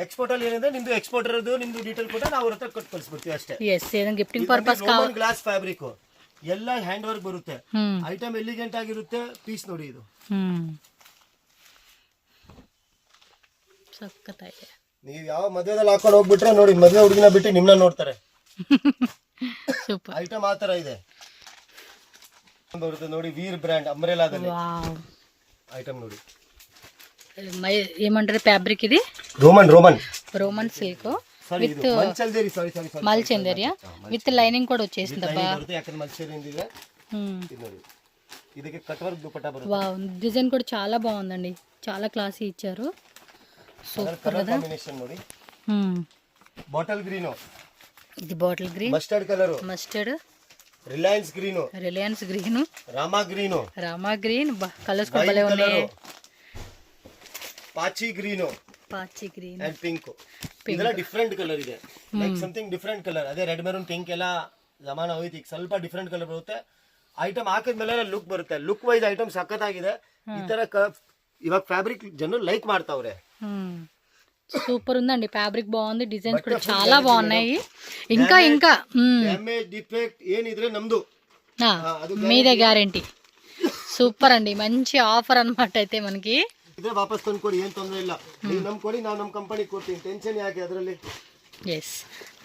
ಎಕ್ಸ್ಪೋರ್ಟ್ ಅಲ್ಲಿ ಏನಂದ್ರೆ ನಿಮ್ದು ಎಕ್ಸ್ಪೋರ್ಟರ್ ನಿಮ್ದು ಡೀಟೇಲ್ ಕೊಟ್ಟರೆ ನಾವು ಅವ್ರ ಹತ್ರ ಕೊಟ್ಟು ಕಳಿಸ್ಬಿಡ್ತೀವಿ ಅಷ್ಟೇ. ಎಸ್, ಏನ್ gifting purpose Roman glass fabric ಎಲ್ಲ ಹ್ಯಾಂಡ್ ವರ್ಕ್ ಬರುತ್ತೆ. ಐಟಮ್ ಎಲಿಗೆಂಟ್ ಆಗಿರುತ್ತೆ. ಪೀಸ್ ನೋಡಿ ಇದು ಸಕ್ಕತ್ತಾಗಿದೆ. ನೀವು ಯಾವ ಮದುವೆದಲ್ಲಿ ಹಾಕೊಂಡು ಹೋಗ್ಬಿಟ್ರೆ ನೋಡಿ, ಮದುವೆ ಹುಡುಗಿನ ಬಿಟ್ಟು ನಿಮ್ನ ನೋಡ್ತಾರೆ. ಸೂಪರ್ ಐಟಮ್ ಆ ತರ ಇದೆ. ಬರುತ್ತೆ ನೋಡಿ, ವೀರ್ ಬ್ರ್ಯಾಂಡ್ ಅಂಬ್ರೆಲಾದಲ್ಲಿ ಐಟಮ್ ನೋಡಿ. ఏమంటారు ఫ్యాబ్రిక్ ఇది? రోమన్ సిల్క్ విత్ మల్చందేరియా విత్ లైనింగ్ కూడా వచ్చేసిందబ్బా. ಇದಕ್ಕೆ ಕಟ್ ವರ್ಕ್ ದುಪಟ್ಟಾ ಬರುತ್ತೆ. వావ్, డిజైన్ కూడా చాలా బాగుందండి. చాలా క్లాసీ ఇచ్చారు. సూపర్ కదా. కాంబినేషన్ ನೋಡಿ. బాటిల్ గ్రీన్, ఇది bottle green, mustard, Reliance green, Rama green. Colours కూడా భలే ఉన్నాయి. ಪಾಚಿ ಗ್ರೀನ್ ಅಂಡ್ ಪಿಂಕ್. ಇದೆಲ್ಲ ಡಿಫ್ರೆಂಟ್ ಕಲರ್ ಇದೆ. Like something different colour. ಅದೇ ರೆಡ್ ಮೆರೂನ್ ಪಿಂಕ್ ಎಲ್ಲ ಜಮಾನ ಹೋಯ್ತು. ಈಗ ಸ್ವಲ್ಪ ಡಿಫ್ರೆಂಟ್ ಕಲರ್ ಬರುತ್ತೆ. ಐಟಮ್ ಹಾಕಿದ್ಮೇಲೆ ಲುಕ್ ಬರುತ್ತೆ. ಲುಕ್ ವೈಸ್ ಐಟಮ್ ಸಖತ್ತಾಗಿದೆ. ಈ ತರ ಇವಾಗ ಫ್ಯಾಬ್ರಿಕ್ ಜನರು ಲೈಕ್ ಮಾಡ್ತಾವ್ರೆ. సూపర్ ఉందండి. ఫ్యాబ్రిక్ బాగుంది, డిజైన్స్ కూడా చాలా బాగున్నాయి. ఇంకా ಡ್ಯಾಮೇಜ್ ಡಿಫೆಕ್ಟ್ ಏನಿದ್ರೆ ನಮ್ದು మీదే గ్యారెంటీ. సూపర్ అండి, మంచి ఆఫర్ అన్నమాట. అయితే మనకి ಇದ್ರೆ ವಾಪಸ್ ತಂದ್ಕೊಡಿ, ಏನ್ ತೊಂದರೆ ಇಲ್ಲ. ನೀವು ನಮ್ ಕೊಡಿ, ನಾವು ನಮ್ಮ ಕಂಪನಿಗೆ ಕೊಡ್ತೀವಿ. ಟೆನ್ಷನ್ ಯಾಕೆ ಅದರಲ್ಲಿ. ఎస్,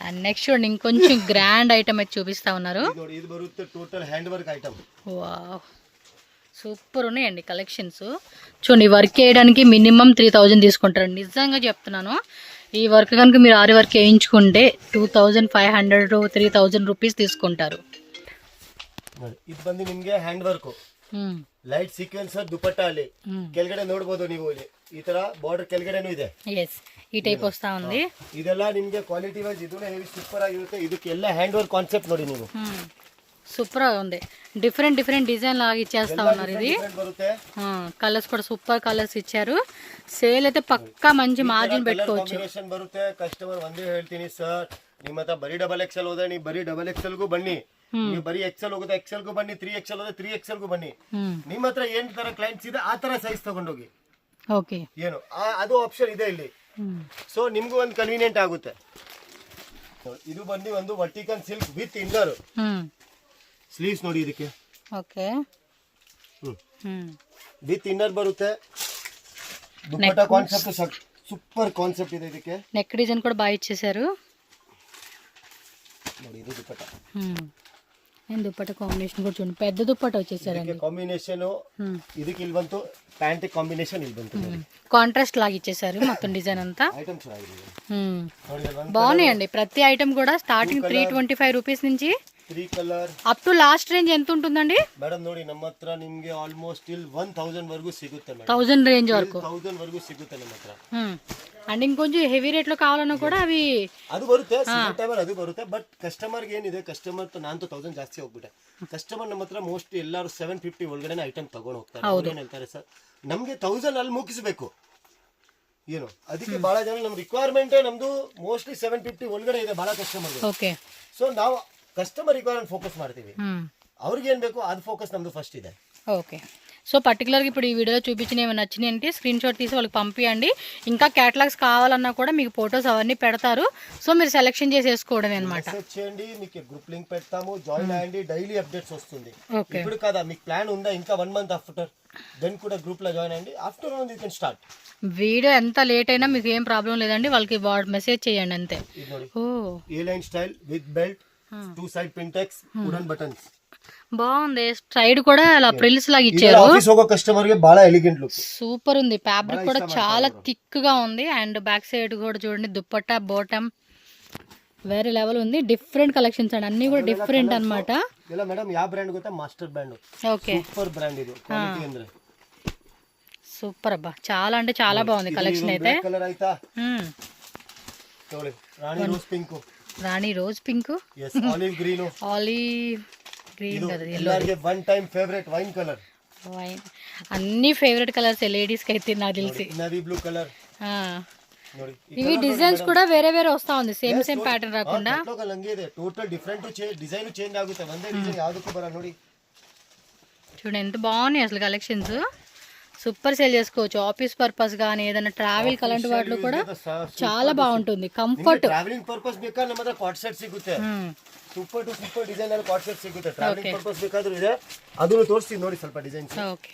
అండ్ నెక్స్ట్ చూడండి, ఇంకొంచెం గ్రాండ్ ఐటమ్ అయితే చూపిస్తా ఉన్నారు. ನೋಡಿ, ಇದು ಬರುತ್ತೆ total hand work item. Wow, super ఉన్నాయండి కలెక్షన్స్. చూడండి, వర్క్ చేయడానికి మినిమం 3000 తీసుకుంటారు. నిజంగా చెప్తున్నాను. ఈ వర్క్ కనుక మీరు ఆరి వర్క్ వేయించుకుంటే 2500 to 3000 రూపీస్ తీసుకుంటారు. ಇದು ಬಂದು ನಿಮ್ಗೆ hand work, light sequence dupatta. ಅಲ್ಲಿ ಕೆಳಗಡೆ ನೋಡಬಹುದು ನೀವು, ಇಲ್ಲಿ ಈ ತರ ಬಾರ್ಡರ್ ಕೆಳಗಡೆನೂ ಇದೆ. ಎಸ್, ಈ ಟೈಪ್ ವಸ್ತಾ ఉంది. ಇದೆಲ್ಲ ನಿಮ್ಗೆ ಕ್ವಾಲಿಟಿ ವೈಸ್ ಇದನ್ನ ಹೆವಿ ಸೂಪರ್ ಆಗಿರುತ್ತೆ. ಇದಕ್ಕೆಲ್ಲ ಹ್ಯಾಂಡ್ ವರ್ಕ್ ಕಾನ್ಸೆಪ್ಟ್ ನೋಡಿ ನೀವು. సూపర్ గా ఉంది. డిఫరెంట్ డిజైన్ లాగా ఇచ్చేస్తా ఉన్నారు. ఇది కలర్స్ కూడా సూపర్ కలర్స్ ఇచ్చారు. సేల్ అయితే పక్కా మంచి మార్జిన్ పెట్టుకోవచ్చు. ಕಾಂಬಿನೇಷನ್ ಬರುತ್ತೆ. ಕಸ್ಟಮರ್ ಒಂದೇ ಹೇಳ್ತೀನಿ ಸರ್, ನಿಮ್ಮ ಹತ್ರ ಬರೀ XXL ಹೋದ್ರೆ ನೀವು ಬರೀ XXL ಗೂ ಬನ್ನಿ. ನೀವು ಬರೀ XL ಹೋಗುತ್ತೆ XL ಗೂ ಬನ್ನಿ, 3XL ಹೋದ್ರೆ 3XL ಗೂ ಬನ್ನಿ. ನಿಮ್ಮ ಹತ್ರ ಏನ್ ತರ ಕ್ಲೈಂಟ್ಸ್ ಇದೆ ಆ ತರ ಸೈಜ್ ತಗೊಂಡೋಗಿ. ಓಕೆ, ಏನು ಅದು ಆಪ್ಷನ್ ಇದೆ ಇಲ್ಲಿ. ಸೊ ನಿಮ್ಗೂ ಒಂದು ಕನ್ವೀನಿಯಂಟ್ ಆಗುತ್ತೆ. ಇದು ಬಂದು ಒಂದು vertical silk with inner sleeves ನೋಡಿ. ಇದಕ್ಕೆ ಓಕೆ, ವಿತ್ ಇನ್ನರ್ ಬರುತ್ತೆ. ದುಪಟ್ಟಾ ಕಾನ್ಸೆಪ್ಟ್ ಸೂಪರ್ ಕಾನ್ಸೆಪ್ಟ್ ಇದೆ. ಇದಕ್ಕೆ నెక్ డిజైన్ కూడా బాగా ఇచ్చేసారు. ನೋಡಿ, ಇದು ದುಪಟ್ಟಾ. దుపట్టా కాంబినేషన్ కూడా చూడండి, పెద్ద దుపట్టా వచ్చేసారండి. కాంబినేషన్ ಇದಕ್ಕೆ ಇಲ್ಲಿ ಬಂತು, ಪ್ಯಾಂಟ್ ಕಾಂಬಿನೇಷನ್ ಇಲ್ಲಿ ಬಂತು. కాంట్రాస్ట్ లాగా ఇచ్చేసారు మొత్తం డిజైన్ అంతా. ఐటమ్ ಚೆನ್ನಾಗಿದೆ. బాగున్నాయండి. ప్రతి ఐటమ్ కూడా స్టార్టింగ్ 325 రూపీస్ నుంచి 3 colour up to last range ఎంత ఉంటుందండి ಮೇಡಮ್? ನೋಡಿ, ನಮ್ಮ ಹತ್ರ ನಿಮಗೆ ಆಲ್ಮೋಸ್ಟ್ ಟಿಲ್ 1000 వరకు ಸಿಗುತ್ತೆ ಮೇಡಮ್. 1000 ರೇಂజ్ వరకు 1000 వరకు ಸಿಗುತ್ತೆ ನಮ್ಮ ಹತ್ರ. అండ్ ఇంకొంచెం హెవీ రేట్ లో కావాలన్నా కూడా అవి ಅದು ಬರುತ್ತೆ. ಸಿಗೋ ಟೈಮಲ್ಲಿ ಅದು ಬರುತ್ತೆ. ಬಟ್ ಕಸ್ಟಮರ್ಗೆ ಏನಿದೆ, ಕಸ್ಟಮರ್ ನಾನು 1000 ಜಾಸ್ತಿ ಹೋಗ್ಬಿಟ್ಟೆ. ಕಸ್ಟಮರ್ ನಮ್ಮ ಹತ್ರ ಮೋಸ್ಟ್ಲಿ ಎಲ್ಲರೂ 750 ಒಳಗಡೆ ಐಟಮ್ ತಗೊಂಡು ಹೋಗ್ತಾರೆ. ಏನ್ ಹೇಳ್ತಾರೆ ಸರ್, ನಮ್ಗೆ 1000 ಅಲ್ಲಿ ಮುಗಿಸ್ಬೇಕು. ಏನು ಅದಕ್ಕೆ ಬಹಳ ಜನ ನಮ್ಮ ರಿಕ್ವೈರ್ಮೆಂಟ್ ನಮ್ದು ಮೋಸ್ಟ್ಲಿ 750 ಒಳಗಡೆ ಇದೆ ಬಹಳ ಕಸ್ಟಮರ್. ಓಕೆ, ಸೊ ನಾವು ಕಸ್ಟಮರ್ ರಿಕ್ವೈರ್ಮೆಂಟ್ ಫೋಕಸ್ ಮಾಡ್ತೀವಿ. ಅವ್ರಿಗೆ ಏನ್ ಬೇಕು ಅದು ಫೋಕಸ್ ನಮ್ದು ಫಸ್ಟ್ ಇದೆ. ಓಕೆ, సో పర్టికులర్గా ఇప్పుడు ఈ వీడియోలో చూపించిన ఏమైనా నచ్చినాయి అంటే స్క్రీన్ షాట్ తీసి వాళ్ళకి పంపించండి. ఇంకా క్యాటలాగ్స్ కావాలన్నా కూడా మీకు ఫొటోస్ అవన్నీ పెడతారు. సో మీరు సెలెక్షన్ చేసేసుకోవడమే అనమాట. చేయండి, మీకు గ్రూప్ లింక్ పెడతాము, జాయిన్ అయ్యండి, డైలీ అప్డేట్స్ వస్తుంది. ఓకే, ఇప్పుడు కదా మీకు ప్లాన్ ఉందా ఇంకా 1 month ఆఫ్టర్, దెన్ కూడా గ్రూప్ లో జాయిన్ అయ్యండి. After you can start. Video ఎంత లేట్ అయినా మీకు ఏం ప్రాబ్లం లేదండి, వాళ్ళకి మెసేజ్ చేయండి అంతే. ఓ A line style with belt, 2 side pintucks, wooden buttons. బాగుంది. స్ట్రైడ్ కూడా అలా ప్రిల్స్ లాగా ఇచ్చారు. ఆఫీస్ ఒక కస్టమర్ కి బాగా ఎలిగెంట్ లుక్. సూపర్ ఉంది. ఫ్యాబ్రిక్ కూడా చాలా థిక్ గా ఉంది. అండ్ బ్యాక్ సైడ్ కూడా చూడండి, దుప్పట్టా బాటమ్ వేరే లెవెల్ ఉంది. డిఫరెంట్ కలెక్షన్స్ అండి, అన్ని కూడా డిఫరెంట్ అన్నమాట. ఇలా మేడం యా బ్రాండ్ ಗೊತ್ತಾ? Master brand. Okay, super brand ఇది, క్వాలిటీ ಅಂದ್ರೆ సూపర్ అబ్బా, చాలా అంటే చాలా బాగుంది కలెక్షన్ అయితే. కలర్ ಐತಾ ನೋಡಿ, rani rose pink, rani rose pink, yes olive green, olive green కదా, ಎಲ್ಲರಿಗೆ one time favourite wine colour. Wine అన్ని ఫేవరెట్ కలర్స్ లేడీస్ కి అయితే నాకు తెలిసి. Navy blue colour. ನೋಡಿ ఇవి డిజైన్స్ కూడా వేరే వేరే వస్తా ఉంది, సేమ్ ప్యాటర్న్ రాకుండా. ಇದೆ ಟೋಟಲ್ ಡಿಫರೆಂಟ್ ಡಿಸೈನ್ ಚೇಂಜ್ ಆಗುತ್ತೆ, ಒಂದೇ ಡಿಸೈನ್ ಯಾವುದಕ್ಕೂ ಬರಲ್ಲ. ನೋಡಿ చూడండి ఎంత బాగున్నాయి అసలు కలెక్షన్స్. సూపర్ సేల్ చేసుకోవచ్చు, ఆఫీస్ పర్పస్ కానీ ఏదైనా ట్రావెల్ అలాంటి వాటిలో కూడా చాలా బాగుంటుంది. కంఫర్ట్ ಟ್ರಾವೆಲಿಂಗ್ ಪರ್ಪಸ್ ಬೇಕಾದ್ರೆ ನಮ್ಮ ಹತ್ರ ಕಾಟ್ ಸೆಟ್ ಸಿಗುತ್ತೆ. ಸೂಪರ್ ಟು ಸೂಪರ್ ಡಿಸೈನ್ ಅಲ್ಲಿ ಕಾಟ್ ಸೆಟ್ ಸಿಗುತ್ತೆ. ಟ್ರಾವೆಲಿಂಗ್ ಪರ್ಪಸ್ ಬೇಕಾದ್ರೂ ಇದೆ, ಅದನ್ನು ತೋರಿಸ್ತೀನಿ ನೋಡಿ ಸ್ವಲ್ಪ designs. Okay,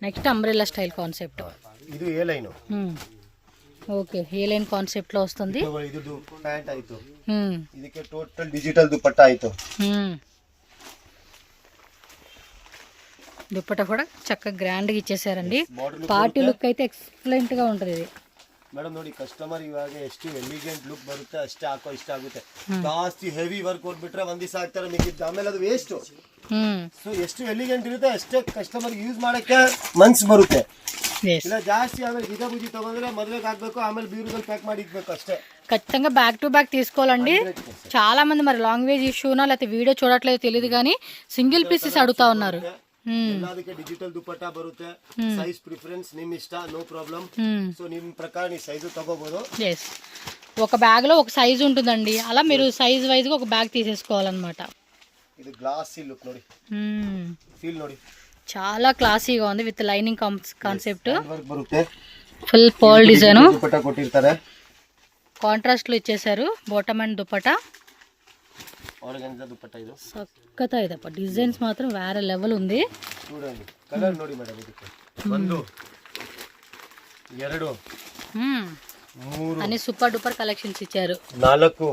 next umbrella style concept. ಇದು ఏ లైన్. ఓకే, ఏ లైన్ కాన్సెప్ట్ లో వస్తుంది. ಇದು ಪ್ಯಾಂಟ್ ಆಯ್ತು, ಇದಕ್ಕೆ ಟೋಟಲ್ ಡಿಜಿಟಲ್ ದುಪಟ್ಟ ಆಯ್ತು. దుప్పట్టా కూడా చక్కగా గ్రాండ్ గా ఇచ్చేసారండి. పార్టీ లుక్ అయితే ఎక్సలెంట్ గా ఉంటుంది ఇది. ಮೇಡಮ್ ನೋಡಿ, ಕಸ್ಟಮರ್ ಇವಾಗ ಎಷ್ಟು ಎಲಿಗೆಂಟ್ ಲುಕ್ ಬರುತ್ತೆ ಅಷ್ಟೇ ಹಾಕೋ ಇಷ್ಟ ಆಗುತ್ತೆ. ಜಾಸ್ತಿ ಹೆವಿ ವರ್ಕ್ ಕೊಟ್ಬಿಟ್ರೆ ಒಂದ್ ದಿವಸ ಹಾಕ್ತಾರೆ, ಮಿಕ್ಕಿದ್ದು ಆಮೇಲೆ ಅದು ವೇಸ್ಟ್. ಸೊ ಎಷ್ಟು ಎಲಿಗೆಂಟ್ ಇರುತ್ತೆ ಅಷ್ಟೇ ಕಸ್ಟಮರ್ ಯೂಸ್ ಮಾಡಕ್ಕೆ ಮನ್ಸ್ ಬರುತ್ತೆ. ಇಲ್ಲ ಜಾಸ್ತಿ ಆಮೇಲೆ ಗಿದ ಬುಜಿ ತಗೊಂಡ್ರೆ ಮದ್ವೆಗೆ ಹಾಕ್ಬೇಕು, ಆಮೇಲೆ ಬೀರುದಲ್ಲಿ ಪ್ಯಾಕ್ ಮಾಡಿ ಇಕ್ಬೇಕು ಅಷ್ಟೇ. ఖచ్చితంగా బ్యాక్ టు బ్యాక్ తీసుకోవాలండి. చాలా మంది మరి లాంగ్వేజ్ ఇష్యూనా లేకపోతే వీడియో చూడట్లేదు తెలియదు కానీ సింగిల్ పీసెస్ అడుగుతా ఉన్నారు. ಎಲ್ಲದಕ್ಕೆ ಡಿಜಿಟಲ್ ದುಪಟ್ಟ ಬರುತ್ತೆ. ಸೈಜ್ ಪ್ರಿಫರೆನ್ಸ್ ನಿಮ್ ಇಷ್ಟ, ನೋ ಪ್ರಾಬ್ಲಮ್. సో ನಿಮ್ ಪ್ರಕಾರ ನೀವು ಸೈಜ್ ತಗೋಬಹುದು. ఎస్, ఒక బ్యాగ్ లో ఒక సైజ్ ఉంటుందండి, అలా మీరు సైజ్ వైజ్ గా ఒక బ్యాగ్ తీసేసుకోవాలన్నమాట. ఇది గ్లాసీ లుక్ ನೋಡಿ, ఫీల్ ನೋಡಿ, చాలా క్లాసీగా ఉంది విత్ లైనింగ్ కాన్సెప్ట్. వర్క్ బರುತ್ತೆ, ఫుల్ పర్ల్ డిజైన్, దుపట్టా కొట్టిರ್ತಾರೆ. కాంట్రాస్ట్ లో ఇచ్చేసారు bottom and dupatta. Organza dupatta ఇది సక్కత ఇదప్ప, డిజైన్స్ మాత్రం వేరే లెవెల్ ఉంది. చూడండి కలర్ ನೋಡಿ మేడం, ಇದಕ್ಕೆ 1 2 3 అన్ని సూపర్ డూపర్ కలెక్షన్స్ ఇచ్చారు. 4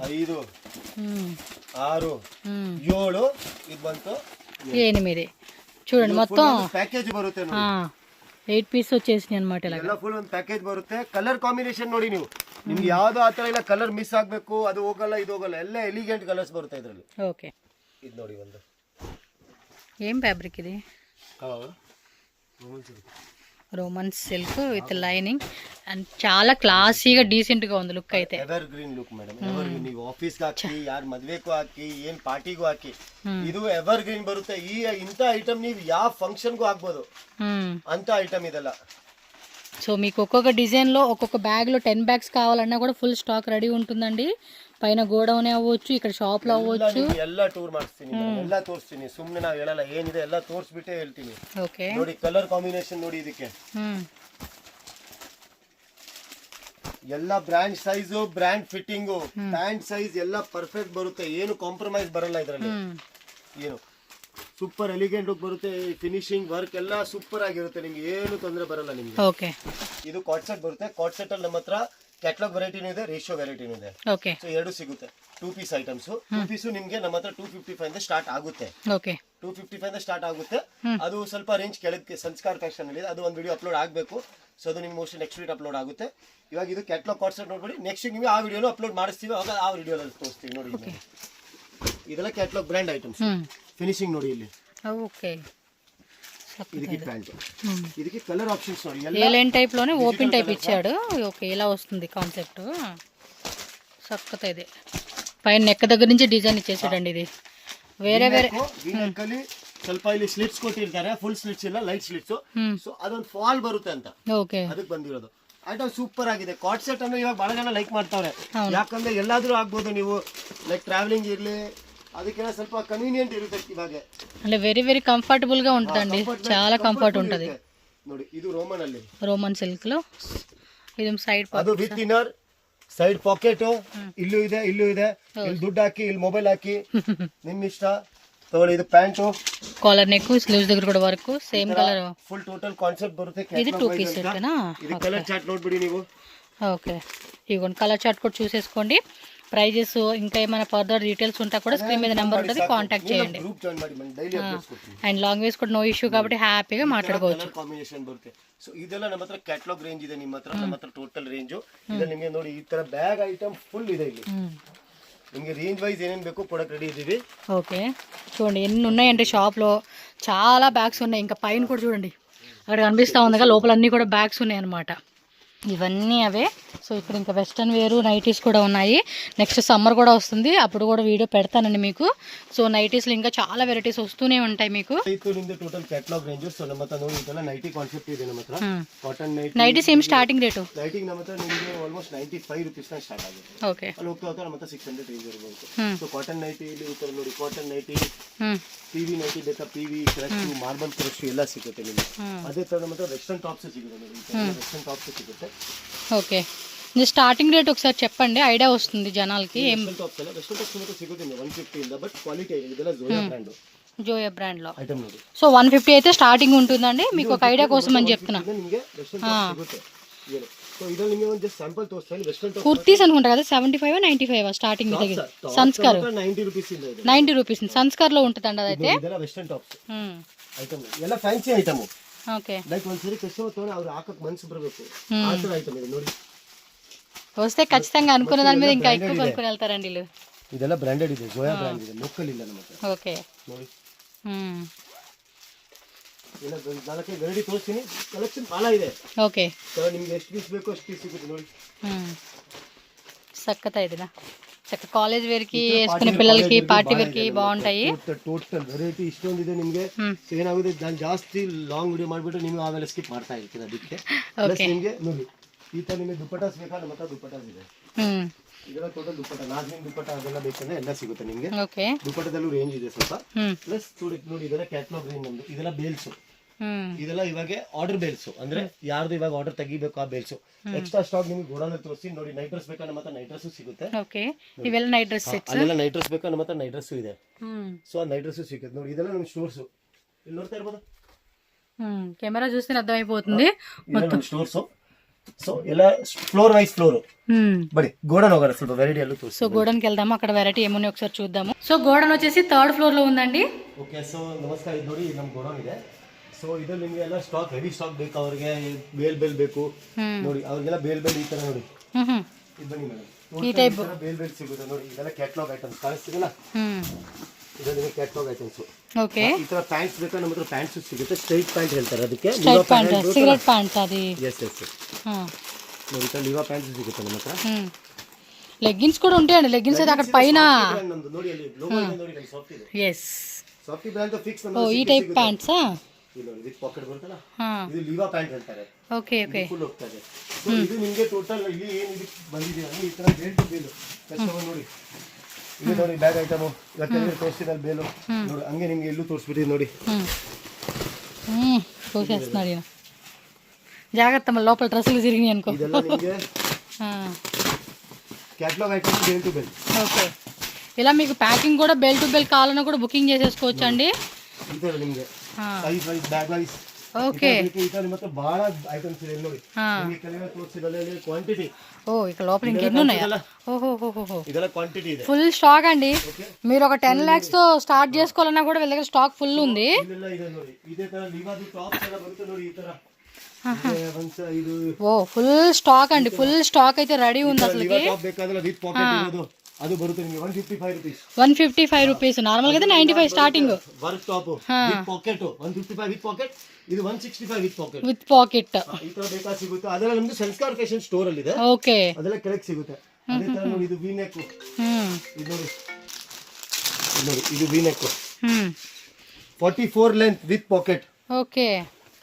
5 6 7 ఇది ಬಂತು 8. చూడండి మొత్తం ಪ್ಯಾಕೇಜ್ ಬರುತ್ತೆ ನೋಡಿ, 8 ಪೀಸ್ వచ్చేసినాయి అన్నమాట. ఇలా ಎಲ್ಲ ಫುಲ್ ಒಂದು ಪ್ಯಾಕೇಜ್ ಬರುತ್ತೆ. ಕಲರ್ ಕಾಂಬಿನೇಷನ್ ನೋಡಿ ನೀವು, ನಿಮ್ಗೆ ಯಾವ್ದು ಆ ತರ ಇಲ್ಲ ಕಲರ್ ಮಿಸ್ ಆಗ್ಬೇಕು ಅದು ಹೋಗಲ್ಲ ಇದು ಹೋಗಲ್ಲ, ಎಲ್ಲ ಎಲಿಗೆಂಟ್ ಕಲರ್ಸ್ ಬರುತ್ತೆ ಇದರಲ್ಲಿ. ఓకే, ಇದು ನೋಡಿ ಒಂದು ఏం ఫ్యాబ్రిక్ ఇది? Roman silk with lining and చాలా క్లాసీగా డీసెంట్ గా ఉంది లుక్ అయితే. Evergreen look madam, evergreen. ನೀವು ಆಫೀಸ್ ಗೆ ಹಾಕಿ, ಯಾರ್ ಮದ್ವೆಗೂ ಹಾಕಿ, ಏನ್ ಪಾರ್ಟಿಗೂ ಹಾಕಿ, ಇದು ಎವರ್ ಗ್ರೀನ್ ಬರುತ್ತೆ. ಈ ಇಂತ ಐಟಮ್ ನೀವು ಯಾವ ಫಂಕ್ಷನ್ ಗೂ ಹಾಕ್ಬೋದು ಅಂತ ಐಟಮ್ ಇದೆಲ್ಲ. సో మీకు ఒక్కొక్క డిజైన్ లో ఒక్కొక్క బ్యాగ్ లో 10 బ్యాగ్స్ కావాలన్నా కూడా ఫుల్ స్టాక్ రెడీ ఉంటుందండి. పైన గోడౌన్ అవ్వచ్చు, ఇక్కడ షాప్ లో అవ్వచ్చు. ಎಲ್ಲ ಟೂರ್ ಮಾಡಿಸ್ತೀನಿ, ಎಲ್ಲ ತೋರಿಸ್ತೀನಿ, ಸುಮ್ಮನೆ ನಾವು ಹೇಳಲ್ಲ, ಏನಿದೆ ಎಲ್ಲ ತೋರಿಸ್ಬಿಟ್ಟೆ ಹೇಳ್ತೀನಿ. ಓಕೆ, ನೋಡಿ ಕಲರ್ ಕಾಂಬಿನೇಷನ್ ನೋಡಿ, ಇದಕ್ಕೆ ಎಲ್ಲ brand size, brand fitting, pant size ಎಲ್ಲ ಪರ್ಫೆಕ್ಟ್ ಬರುತ್ತೆ, ಏನು ಕಾಂಪ್ರಮೈಸ್ ಬರಲ್ಲ ಇದರಲ್ಲಿ. ಏನು ಸೂಪರ್ ಎಲಿಗೆಂಟ್ ಲುಕ್ ಬರುತ್ತೆ, ಫಿನಿಶಿಂಗ್ ವರ್ಕ್ ಎಲ್ಲ ಸೂಪರ್ ಆಗಿರುತ್ತೆ, ನಿಮ್ಗೆ ಏನು ತೊಂದರೆ ಬರಲ್ಲ ನಿಮ್ಗೆ. ಓಕೆ, ಇದು ಕಾಟ್ ಸೆಟ್ ಬರುತ್ತೆ. ಕಾಟ್ ಸೆಟ್ ಅಲ್ಲಿ ನಮ್ಮ ಹತ್ರ ಕ್ಯಾಟಲಾಗ್ ವೆರೈಟಿನೂ ಇದೆ, ರೇಷಿಯೋ ವೆರೈಟಿನೂ ಇದೆ. ಓಕೆ, ಸೊ 2 ಸಿಗುತ್ತೆ. 2 ಪೀಸ್ ಐಟಮ್ಸ್. 2 ಪೀಸ್ ನಿಮ್ಗೆ ನಮ್ಮ ಹತ್ರ 255 ಇಂದ ಸ್ಟಾರ್ಟ್ ಆಗುತ್ತೆ. ಓಕೆ, 255 ಇಂದ ಸ್ಟಾರ್ಟ್ ಆಗುತ್ತೆ. ಅದು ಸ್ವಲ್ಪ ರೇಂಜ್ ಕೆಳಗೆ ಸಂಸ್ಕಾರ ಕಲೆಕ್ಷನ್ ಅಲ್ಲಿ, ಅದು ಒಂದು ವಿಡಿಯೋ ಅಪ್ಲೋಡ್ ಆಗಬೇಕು. ಸೊ ಅದು ನಿಮ್ಗೆ ಮೋಸ್ಟ್ಲಿ ನೆಕ್ಸ್ಟ್ ವೀಕ್ ಅಪ್ಲೋಡ್ ಆಗುತ್ತೆ. ಇವಾಗ ಇದು ಕ್ಯಾಟಲಾಗ್ ಕಾಟ್ ಸೆಟ್ ನೋಡ್ಬಿಡಿ, ನೆಕ್ಸ್ಟ್ ನಿಮಗೆ ಆ ವಿಡಿಯೋನು ಅಪ್ಲೋಡ್ ಮಾಡಿಸ್ತೀವಿ, ಅವಾಗ ಆ ವಿಡಿಯೋದಲ್ಲಿ ತೋರಿಸ್ತೀವಿ. ನೋಡಿ ಇದೆಲ್ಲ ಕ್ಯಾಟಲಾಗ್ ಬ್ರ್ಯಾಂಡ್ ಐಟಮ್ಸ್. ಫಿನಿಶಿಂಗ್ ನೋಡಿ ಇಲ್ಲಿ. ఓకే, ಇದಕ್ಕೆ ಪ್ಯಾಂಟ್, ಇದಕ್ಕೆ కలర్ ఆప్షన్స్ ನೋಡಿ, ఏ లైన్ టైప్ లోనే ఓపెన్ టైప్ ఇచ్చాడు. ఓకే, ఇలా వస్తుంది కాన్సెప్ట్. సక్కత ఇది పైన నెక్ దగ్గర నుంచి డిజైన్ ఇచ్చేసాడండి. ఇది వేరే వేరే ಅಲ್ಲಿ ಸ್ವಲ್ಪ ಇಲ್ಲಿ ಸ್ಲಿಟ್ಸ್ ಕೊಟ್ಟಿರ್ತಾರೆ, ಫುಲ್ ಸ್ಲಿಟ್ಸ್ ಇಲ್ಲ, ಲೈಟ್ ಸ್ಲಿಟ್ಸ್. ಸೊ ಅದೊಂದು ಫಾಲ್ ಬರುತ್ತೆ ಅಂತ, ಓಕೆ, ಅದಕ್ಕೆ ಬಂದಿರೋದು. ಐಟಮ್ ಸೂಪರ್ ಆಗಿದೆ. ಕಾಟ್ ಸೆಟ್ ಅಂದ್ರೆ ಇವಾಗ ಬಹಳ ಜನ ಲೈಕ್ ಮಾಡ್ತಾವ್ರೆ, ಯಾಕಂದ್ರೆ ಎಲ್ಲಾದ್ರೂ ಆಗ್ಬೋದು. ನೀವು ಲೈಕ್ ಟ್ರಾವೆಲಿಂಗ್ ಇರ್ಲಿ, ಅದಕ್ಕೆಲ್ಲ ಸ್ವಲ್ಪ ಕನ್ವೀನಿಯಂಟ್ ಇರುತ್ತೆ ಇವಾಗ. ಅಂದ್ರೆ ವೆರಿ ಕಂಫರ್ಟಬಲ್ గా ఉంటుందండి, చాలా ಕಂಫರ್ಟ್ ఉంటుంది ನೋಡಿ. ಇದು ರೋಮನ್ ಸಿಲ್ಕ್ లో ಇದು ಸೈಡ್ ಅದು ವಿತ್ ಇನ್ನರ್ ಸೈಡ್ ಪಾಕೆಟ್ ಇಲ್ಲೂ ಇದೆ, ಇಲ್ಲಿ ದುಡ್ಡು ಹಾಕಿ, ಇಲ್ಲಿ ಮೊಬೈಲ್ ಹಾಕಿ, ನಿಮ್ ಇಷ್ಟ ತಗೊಳ್ಳಿ. ಇದು ಪ್ಯಾಂಟು, ಕಾಲರ್ ನೆಕ್, ಸ್ಲೀವ್ಸ್ దగ్గర ಕೂಡ work same colour, full total concept ಬರುತ್ತೆ. ఇది 2 పీస్ సెట్నా? ಇದು ಕಲರ್ ಚಾರ್ಟ್ ನೋಡ್ಬಿಡಿ ನೀವು. ఓకే, ఇగోండి కలర్ చార్ట్ కూడా చూసేసుకోండి. ప్రైజెస్ ఇంకా ఏమైనా ఫర్దర్ డీటెయిల్స్ ఉంటా కూడా స్క్రీన్ మీద నెంబర్ ఉంటుంది, కాంటాక్ట్ చేయండి. అండ్ లాంగ్వేజ్ కూడా నో ఇష్యూ కాబట్టి హ్యాపీగా మాట్లాడుకోవచ్చు. ಕಾಂಬಿನೇಷನ್ ಬರುತ್ತೆ. ಸೊ ಇದೆಲ್ಲ ನಮ್ಮ ಹತ್ರ ಕ್ಯಾಟಲಾಗ್ ರೇಂಜ್ ಇದೆ, ನಿಮ್ಮ ಹತ್ರ ನಮ್ಮ ಹತ್ರ ಟೋಟಲ್ ರೇಂಜ್ ಇದೆ. ನಿಮಗೆ ನೋಡಿ ಈ ತರ ಬ್ಯಾಗ್ ಐಟಮ್ ಫುಲ್ ಇದೆ ಇಲ್ಲಿ. ನಿಮಗೆ ರೇಂజ్ వైజ్ ఏమేం ಬೇಕು ప్రొడక్ట్ రెడీ ఇదివి. ఓకే, చూడండి ఎన్ని ఉన్నాయంటే షాప్లో చాలా బ్యాగ్స్ ఉన్నాయి. ఇంకా పైన కూడా చూడండి, అక్కడ కనిపిస్తూ ఉందిగా, లోపల అన్నీ కూడా బ్యాగ్స్ ఉన్నాయి అన్నమాట. ఇవన్నీ అవే. సో ఇక్కడ ఇంకా వెస్ట్రన్ వేరు నైటీస్ కూడా ఉన్నాయి. నెక్స్ట్ సమ్మర్ కూడా వస్తుంది, అప్పుడు కూడా వీడియో పెడతానండి మీకు. సో నైటీస్లో ఇంకా చాలా వెరైటీస్ వస్తూనే ఉంటాయి మీకు. Total catalogue range. ಸೊ ನಮ್ಮ ಹತ್ರ ನೋಡಿ ಇದೆಲ್ಲ ನೈಟಿ ಕಾನ್ಸೆಪ್ಟ್ ಇದೆ ನಮ್ಮ ಹತ್ರ. ಕಾಟನ್ ನೈಟೀಸ್ ಏಮ್ ಸ್ಟಾರ್ಟಿಂಗ್ ರೇಟು? ನೈಟಿಗೆ ನಮ್ಮ ಹತ್ರ ನಿಮಗೆ ಆಲ್ಮೋಸ್ಟ್ 95 ರೂಪೀಸ್ ನ ಸ್ಟಾರ್ಟ್ ಆಗುತ್ತೆ. ಓಕೆ, ಅಲ್ಲಿ ಹೋಗ್ತಾ ಹೋಗ್ತಾ ನಮ್ಮ ಹತ್ರ 600 ರೇಂಜ್ ಇರಬಹುದು. ಸೊ ಕಾಟನ್ ನೈಟಿ ಇಲ್ಲಿ ಈ ತರ ನೋಡಿ, ಕಾಟನ್ ನೈಟಿ, ಪಿವಿ ನೈಟಿ ಬೇಕಾ, ಪಿವಿ ಕ್ರಶ್, ಮಾರ್ಬಲ್ ಕ್ರಶ್ ಎಲ್ಲ ಸಿಗುತ್ತೆ ನಿಮಗೆ. ಅದೇ ತರ ನಮ್ಮ ಹತ್ರ ವೆಸ್ಟರ್ನ್ ಟಾಪ್ಸ್ ಸಿಗುತ್ತೆ ನೋಡಿ, ವೆಸ್ಟರ್ನ್ ಟಾಪ್ಸ್ ಸಿಗುತ್ತೆ. ఓకే, స్టార్టింగ్ రేట్ ఒకసారి చెప్పండి, ఐడియా వస్తుంది జనాలకి. వెస్టర్న్ టాప్స్ ಎಲ್ಲ ವೆಸ್ಟರ್ನ್ ಟಾಪ್ಸ್ ಮತ್ತೆ ಸಿಗುತ್ತೆ 150 ಇಂದ, ಬಟ್ ಕ್ವಾಲಿಟಿ ಇದೆಲ್ಲ ಜೋಯಾ ಬ್ರಾಂಡ್ లో ఐటమ్ ನೋಡಿ. సో 150 అయితే స్టార్టింగ్ ఉంటుందండి, మీకు ఒక ఐడియా కోసం అని చెప్తున్నా. ನಿಮಗೆ ವೆಸ್ಟರ್ನ್ ಟಾಪ್ಸ್ ಸಿಗುತ್ತೆ. సో ಇದರಲ್ಲಿ ನಿಮಗೆ ಒಂದು ಜಸ್ಟ್ ಸ್ಯಾಂಪಲ್ ತೋರಿಸ್ತೀನಿ. ವೆಸ್ಟರ್ನ್ ಟಾಪ್ కుర్తీస్ అనుకుంటా కదా, 75 95 స్టార్టింగ్ దగ్గర. సన్స్కార్ 90 రూపీస్ ಇದೆ, 90 రూపీస్ సన్స్కార్ లో ఉంటుందండి అదైతే. ಇದೆಲ್ಲ ವೆಸ್ಟರ್ನ್ ಟಾಪ್ಸ್ ಐಟಮ್, ಎಲ್ಲ ಫ್ಯಾನ್ಸಿ ಐಟಮ್. ఓకే, ಲೈಕ್ ಒಂದ್ಸರಿ ಕಸ್ಟಮರ್ ತಗೊಂಡು ಅವ್ರು ಹಾಕಕ್ ಮನ್ಸು ಬರಬೇಕು, ಆ ತರ ಐಟಮ್ ಇದೆ ನೋಡಿ. వస్తే ఖచ్చితంగా అనుకున్న దాని మీద ఇంకా ఎక్కువ కొనుక్కొని వెళ్తారండి వీళ్ళు. ಇದೆಲ್ಲ ಬ್ರಾಂಡೆಡ್ ಇದೆ, ಜೋಯಾ ಬ್ರಾಂಡ್ ಇದೆ, ಲೋಕಲ್ ಇಲ್ಲ ನಮ್ಮ ಹತ್ರ. ఓకే, ನೋಡಿ ಇಲ್ಲ ನಾಲ್ಕೇ ವೆರೈಟಿ ತೋರಿಸ್ತೀನಿ. ಕಲೆಕ್ಷನ್ ಭಾಳ ಇದೆ. ఓకే, ನಿಮ್ಗೆ ಎಷ್ಟು ಪೀಸ್ ಬೇಕೋ ಅಷ್ಟು ಪೀಸ್ ಸಿಗುತ್ತೆ ನೋಡಿ. చక్కత ఇదినా చక్క కాలేజ్ వేర్ కి వేసుకునే పిల్లలకి, పార్టీ వేర్ కి బాగుంటాయి. ಟೋಟಲ್ ವೆರೈಟಿ ಇಷ್ಟೊಂದಿದೆ ನಿಮಗೆ. ಏನಾಗುತ್ತೆ, ನಾನು ಜಾಸ್ತಿ ಲಾಂಗ್ ವಿಡಿಯೋ ಮಾಡಿಬಿಟ್ಟು ನಿಮ್ಗೆ ಆಮೇಲೆ ಸ್ಕಿಪ್ ಮಾಡ್ತಾ ಇರ್ತೀನಿ. ಅದಕ್ಕೆ ಪ್ಲಸ್ ನಿಮಗೆ ನೋಡಿ ಈ ತರ ನಿಮಗೆ ದುಪ್ಪಟಾಸ್ ಬೇಕಾ, ನಮ್ಮ ಹತ್ರ ದುಪ್ಪಟಾಸ್ ಇದೆ. ಇದೆಲ್ಲ ಟೋಟಲ್ ದುಪ್ಪಟ, ನಾಜಿನ್ ದುಪ್ಪಟ ಅದೆಲ್ಲ ಬೇಕಂದ್ರೆ ಎಲ್ಲ ಸಿಗುತ್ತೆ ನಿಮಗೆ. ದುಪ್ಪಟದಲ್ಲೂ ರೇಂಜ್ ಇದೆ ಸ್ವಲ್ಪ. ಪ್ಲಸ್ ನೋಡಿ ಇದೆಲ್ಲ ಕ್ಯಾಟಲಾಗ್ ರೇಂಜ್ ನಮ್ದು. ಇದೆಲ್ಲ ಬೇಲ್ಸು, ಇದೆಲ್ಲ ಇವಾಗ ಆರ್ಡರ್ ಬೇಲ್ಸು, ಅಂದ್ರೆ ಯಾರ್ದು ಇವಾಗ ಆರ್ಡರ್ ತೆಗಿಬೇಕು ಆ ಬೇಲ್ಸು. ಎಕ್ಸ್ಟ್ರಾ ಸ್ಟಾಕ್ ನಿಮಗೆ ಗೋಡೌನ್ ತೋರಿಸಿ. ನೋಡಿ ನೈಟ್ ಡ್ರೆಸ್ ಬೇಕಾ, ನಮ್ಮ ಹತ್ರ ನೈಟ್ ಡ್ರೆಸ್ ಸಿಗುತ್ತೆ. ಇವೆಲ್ಲ ನೈಟ್ ಡ್ರೆಸ್ ಸೆಟ್ಸ್, ಅದೆಲ್ಲ ನೈಟ್ ಡ್ರೆಸ್ ಬೇಕಾ, ನಮ್ಮ ಹತ್ರ ನೈಟ್ ಡ್ರೆಸ್ ಇದೆ. ಸೊ ಆ ನೈಟ್ ಡ್ರೆಸ್ ಸಿಗುತ್ತೆ ನೋಡಿ. ಇದೆಲ್ಲ ನಮ್ಮ ಸ್ಟೋರ್ಸ್, ಇಲ್ಲಿ ನೋಡ್ತಾ ಇರ್ಬೋದು. కెమెరా చూస్తే అర్థమైపోతుంది మొత్తం స్టోర్స్. సో ఇలా ఫ్లోర్ వైస్ ఫ్లోర్. బడి గోడన్ ಹೋಗೋಣ ಸ್ವಲ್ಪ వెరైటీ అల్లు ತೋರಿಸಿ. సో గోడన్ కి వెళ్దాము, అక్కడ వెరైటీ ఏమున్నాయి ఒకసారి చూద్దాము. సో గోడన్ వచ్చేసి 3rd ఫ్లోర్ లో ఉందండి. ఓకే, ಸೊ ನಮಸ್ಕಾರ. ಇದು ನೋಡಿ ನಮ್ಮ ಗೋಡನ್ ಇದೆ. ಸೊ ಇದರಲ್ಲಿ ನಿಮಗೆ ಎಲ್ಲ ಸ್ಟಾಕ್, ಹೆವಿ ಸ್ಟಾಕ್ ಬೇಕು ಅವ್ರಿಗೆ, ಬೇಲ್ ಬೇಕು ನೋಡಿ, ಅವ್ರಿಗೆಲ್ಲ ಬೇಲ್ ಈ ತರ ನೋಡಿ. ಇದು ಬನ್ನಿ ಮೇಡಮ್, ಈ ಟೈಪ್ ಬೇಲ್ ಸಿಗುತ್ತೆ ನೋಡಿ. ಇದೆಲ್ಲ ಕ್ಯಾಟಲಾಗ್ ಐಟಮ್ಸ್ ಕಾಣಿಸ್ತಿದೆಯಲ್ಲ, ಇದೆಲ್ಲ ಕ್ಯಾಟಲಾಗ್ ಐಟಮ್ಸ್. ಓಕೆ, ಈ ತರ ಪ್ಯಾಂಟ್ಸ್ ಬೇಕಾ, ನಮ್ಮ ಹತ್ರ ಪ್ಯಾಂಟ್ಸ್ ಸಿಗುತ್ತೆ. ಸ್ಟ್ರೈಟ್ ಪ್ಯಾಂಟ್ ಹೇಳ್ತಾರೆ ಅದಕ್ಕೆ, ಸ್ಟ್ರೈಟ್ ಪ್ಯಾಂಟ್, ಸಿಗರೆಟ್ ಪ್ಯಾಂಟ್ ಅದು. ಎಸ್ ನೋಡಿ, ఇక్కడ ಲಿವಾ ಪ್ಯಾಂಟ್ಸ್ ಸಿಗುತ್ತೆ ನಮ್ಮ ಹತ್ರ. లెగ్గిన్స్ కూడా ఉంటాయండి. లెగ్గిన్స్ అయితే అక్కడ పైన ನೋಡಿ, ಅಲ್ಲಿ ಲೋಗೋ ಇದೆ ನೋಡಿ, ನಮ್ಮ ಸಾಫ್ಟ್ ಇದೆ. ఎస్, ಸಾಫ್ಟ್ ಬ್ರ್ಯಾಂಡ್ ಫಿಕ್ಸ್ ನಮ್ಮ. ఓ ఈ టైప్ ప్యాంట్స్ ಇದು ನೋಡಿ, ವಿತ್ ಪಾಕೆಟ್ ಬರುತ್ತಲ್ಲ, ಇದು ಲಿವಾ ಪ್ಯಾಂಟ್ ಹೇಳ್ತಾರೆ. ಓಕೆ ಓಕೆ, ಫುಲ್ ಹೋಗ್ತದೆ. ಸೊ ಇದು ನಿಮಗೆ ಟೋಟಲ್ ಇಲ್ಲಿ ಏನು ಇದು ಬಂದಿದೆ ಅಂದ್ರೆ ಈ ತರ ಬೇಲ್ ಟು ಬೇಲ್ ಕಸ್ಟಮರ್ ನೋಡಿ. ಇದು ನೋಡಿ ಬ್ಯಾಗ್ ಐಟಮ್, ಇವತ್ತು ತೋರಿಸಿದ ಬೇಲು ನೋಡಿ, ಹಂಗೆ ನಿಮ್ಗೆ ಎಲ್ಲೂ ತೋರಿಸ್ಬಿಟ್ಟಿದೆ ನೋಡಿ. చూసేస్తున్నాడు ఈయన, జాగ్రత్త మళ్ళీ లోపల డ్రెస్సులు తిరిగినాయి అనుకో. ಇದೆಲ್ಲ ನಿಮಗೆ catalogue item bale to bale. Okay, ఇలా మీకు ప్యాకింగ్ కూడా బెల్ టు బెల్ కావాలన్నా కూడా బుకింగ్ చేసేసుకోవచ్చు అండి. ಇದೆ ನಿಮಗೆ size wise, bag wise. Okay, ಇದರಲ್ಲಿ ಮತ್ತೆ ಬಹಳ ಐಟಮ್ಸ್ ಇದೆ ನೋಡಿ. ನಿಮಗೆ ಕೆಲವೇ ತೋರಿಸಿದಲ್ಲಿ ಕ್ವಾಂಟಿಟಿ. ఓ ఇక్కడ లోపల ఇంకెన్ని ఉన్నాయా? ఓహో, ಇದೆಲ್ಲ ಕ್ವಾಂಟಿಟಿ ಇದೆ, ఫుల్ స్టాక్ అండి. మీరు ఒక 10 lakhs తో స్టార్ట్ చేసుకోవాలన్నా కూడా వీళ్ళ దగ్గర స్టాక్ ఫుల్ ఉంది. ಇದೆಲ್ಲ ಇದೆ ನೋಡಿ. ಇದೇ ತರ ಲಿವಾದು ಟಾಪ್ಸ್ ಎಲ್ಲ ಬರುತ್ತೆ ನೋಡಿ, ಈ ತರ. ఓ ఫుల్ స్టాక్ అండి, ఫుల్ స్టాక్ అయితే రెడీ ఉంది అసలు. ಬೇಕಾದ್ರೆ ವಿತ್ ಪಾಕೆಟ್ ಇರೋದು ಅದು ಬರುತ್ತೆ ನಿಮಗೆ 155 ರೂಪೀಸ್. 155 ರೂಪೀಸ್ ನಾರ್ಮಲ್ గా అయితే 95 starting. Work top with packet 155 with packet, ಇದು 165 ವಿತ್ ಪಾಕೆಟ್. ವಿತ್ ಪಾಕೆಟ್ ಈ ತರ ಬೇಕಾ ಸಿಗುತ್ತೆ. ಅದೆಲ್ಲ ನಮ್ದು ಸಂಸ್ಕಾರ ಫ್ಯಾಷನ್ ಸ್ಟೋರ್ ಅಲ್ಲಿ ಇದೆ. ಓಕೆ, ಅದೆಲ್ಲ ಕೆಳಗೆ ಸಿಗುತ್ತೆ. ಅದೇ ತರ ನೋಡಿ, ಇದು ವಿ ನೆಕ್. ಇದು ನೋಡಿ, ಇದು V neck 44 length with pocket. Okay,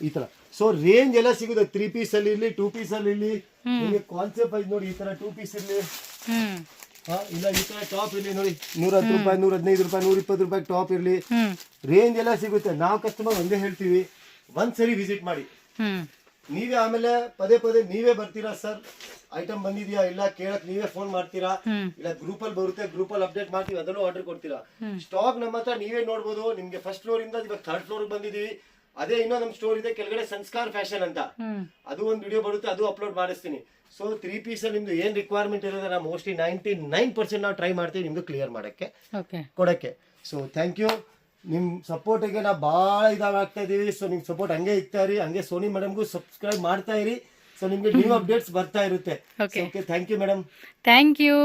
ಈ ತರ. ಸೊ ರೇಂಜ್ ಎಲ್ಲ ಸಿಗುತ್ತೆ. 3 ಪೀಸ್ ಅಲ್ಲಿ ಇರಲಿ, 2 ಪೀಸ್ ಅಲ್ಲಿ ಇರಲಿ, ನಿಮಗೆ ಕಾನ್ಸೆಪ್ಟ್ ಐದು ನೋಡಿ. ಈ ತರ 2 ಪೀಸ್ ಇರಲಿ, ಇಲ್ಲ ಈ ತರ ಟಾಪ್ ಇರ್ಲಿ ನೋಡಿ, 110 ರೂಪಾಯಿ, 115 ರೂಪಾಯಿ, 120 ರೂಪಾಯಿ ಟಾಪ್ ಇರ್ಲಿ, ಹ್ಮ್ ರೇಂಜ್ ಎಲ್ಲ ಸಿಗುತ್ತೆ. ನಾವು ಕಸ್ಟಮರ್ ಒಂದೇ ಹೇಳ್ತೀವಿ, ಒಂದ್ಸರಿ ವಿಸಿಟ್ ಮಾಡಿ. ಹ್ಮ್ ನೀವೇ ಆಮೇಲೆ ಪದೇ ಪದೇ ನೀವೇ ಬರ್ತೀರಾ, ಸರ್ ಐಟಮ್ ಬಂದಿದ್ಯಾ ಇಲ್ಲ ಕೇಳಕ್ ನೀವೇ ಫೋನ್ ಮಾಡ್ತೀರಾ, ಇಲ್ಲ ಗ್ರೂಪ್ ಅಲ್ಲಿ ಬರುತ್ತೆ, ಗ್ರೂಪ್ ಅಲ್ಲಿ ಅಪ್ಡೇಟ್ ಮಾಡ್ತೀವಿ, ಅದನ್ನು ಆರ್ಡರ್ ಕೊಡ್ತೀರಾ. ಸ್ಟಾಕ್ ನಮ್ಮ ಹತ್ರ ನೀವೇ ನೋಡ್ಬೋದು. ನಿಮ್ಗೆ ಫಸ್ಟ್ ಫ್ಲೋರ್ ಇಂದ ಇವಾಗ ಥರ್ಡ್ ಫ್ಲೋರ್ ಬಂದಿದೀವಿ. ಅದೇ ಇನ್ನೂ ನಮ್ ಸ್ಟೋರ್ ಇದೆ ಕೆಳಗಡೆ, ಸಂಸ್ಕಾರ್ ಫ್ಯಾಷನ್ ಅಂತ, ಅದು ಒಂದು ವಿಡಿಯೋ ಬರುತ್ತೆ, ಅದು ಅಪ್ಲೋಡ್ ಮಾಡಿಸ್ತೀನಿ. ಸೊ 3 ಪೀಸ್ ನಿಮ್ದು ಏನ್ ರಿಕ್ವೈರ್ಮೆಂಟ್ ಇರೋದು ನಾವು ಮೋಸ್ಟ್ಲಿ 99% ನಾವು ಟ್ರೈ ಮಾಡ್ತೀವಿ ನಿಮ್ದು ಕ್ಲಿಯರ್ ಮಾಡಕ್ಕೆ, ಕೊಡಕ್ಕೆ. So thank you. ನಿಮ್ ಸಪೋರ್ಟಿಗೆ ನಾವು ಭಾಳ ಇದಾಗ್ತಾ ಇದೀವಿ. ಸೊ ನಿಮ್ ಸಪೋರ್ಟ್ ಹಂಗೆ ಇರ್ತಾ ಇರಿ, ಹಂಗೆ ಸೋನಿ ಮೇಡಮ್ಗೂ ಸಬ್ಸ್ಕ್ರೈಬ್ ಮಾಡ್ತಾ ಇರಿ. ಸೊ ನಿಮ್ಗೆ ನ್ಯೂ ಅಪ್ಡೇಟ್ಸ್ ಬರ್ತಾ ಇರುತ್ತೆ. Okay, thank you madam. Thank you.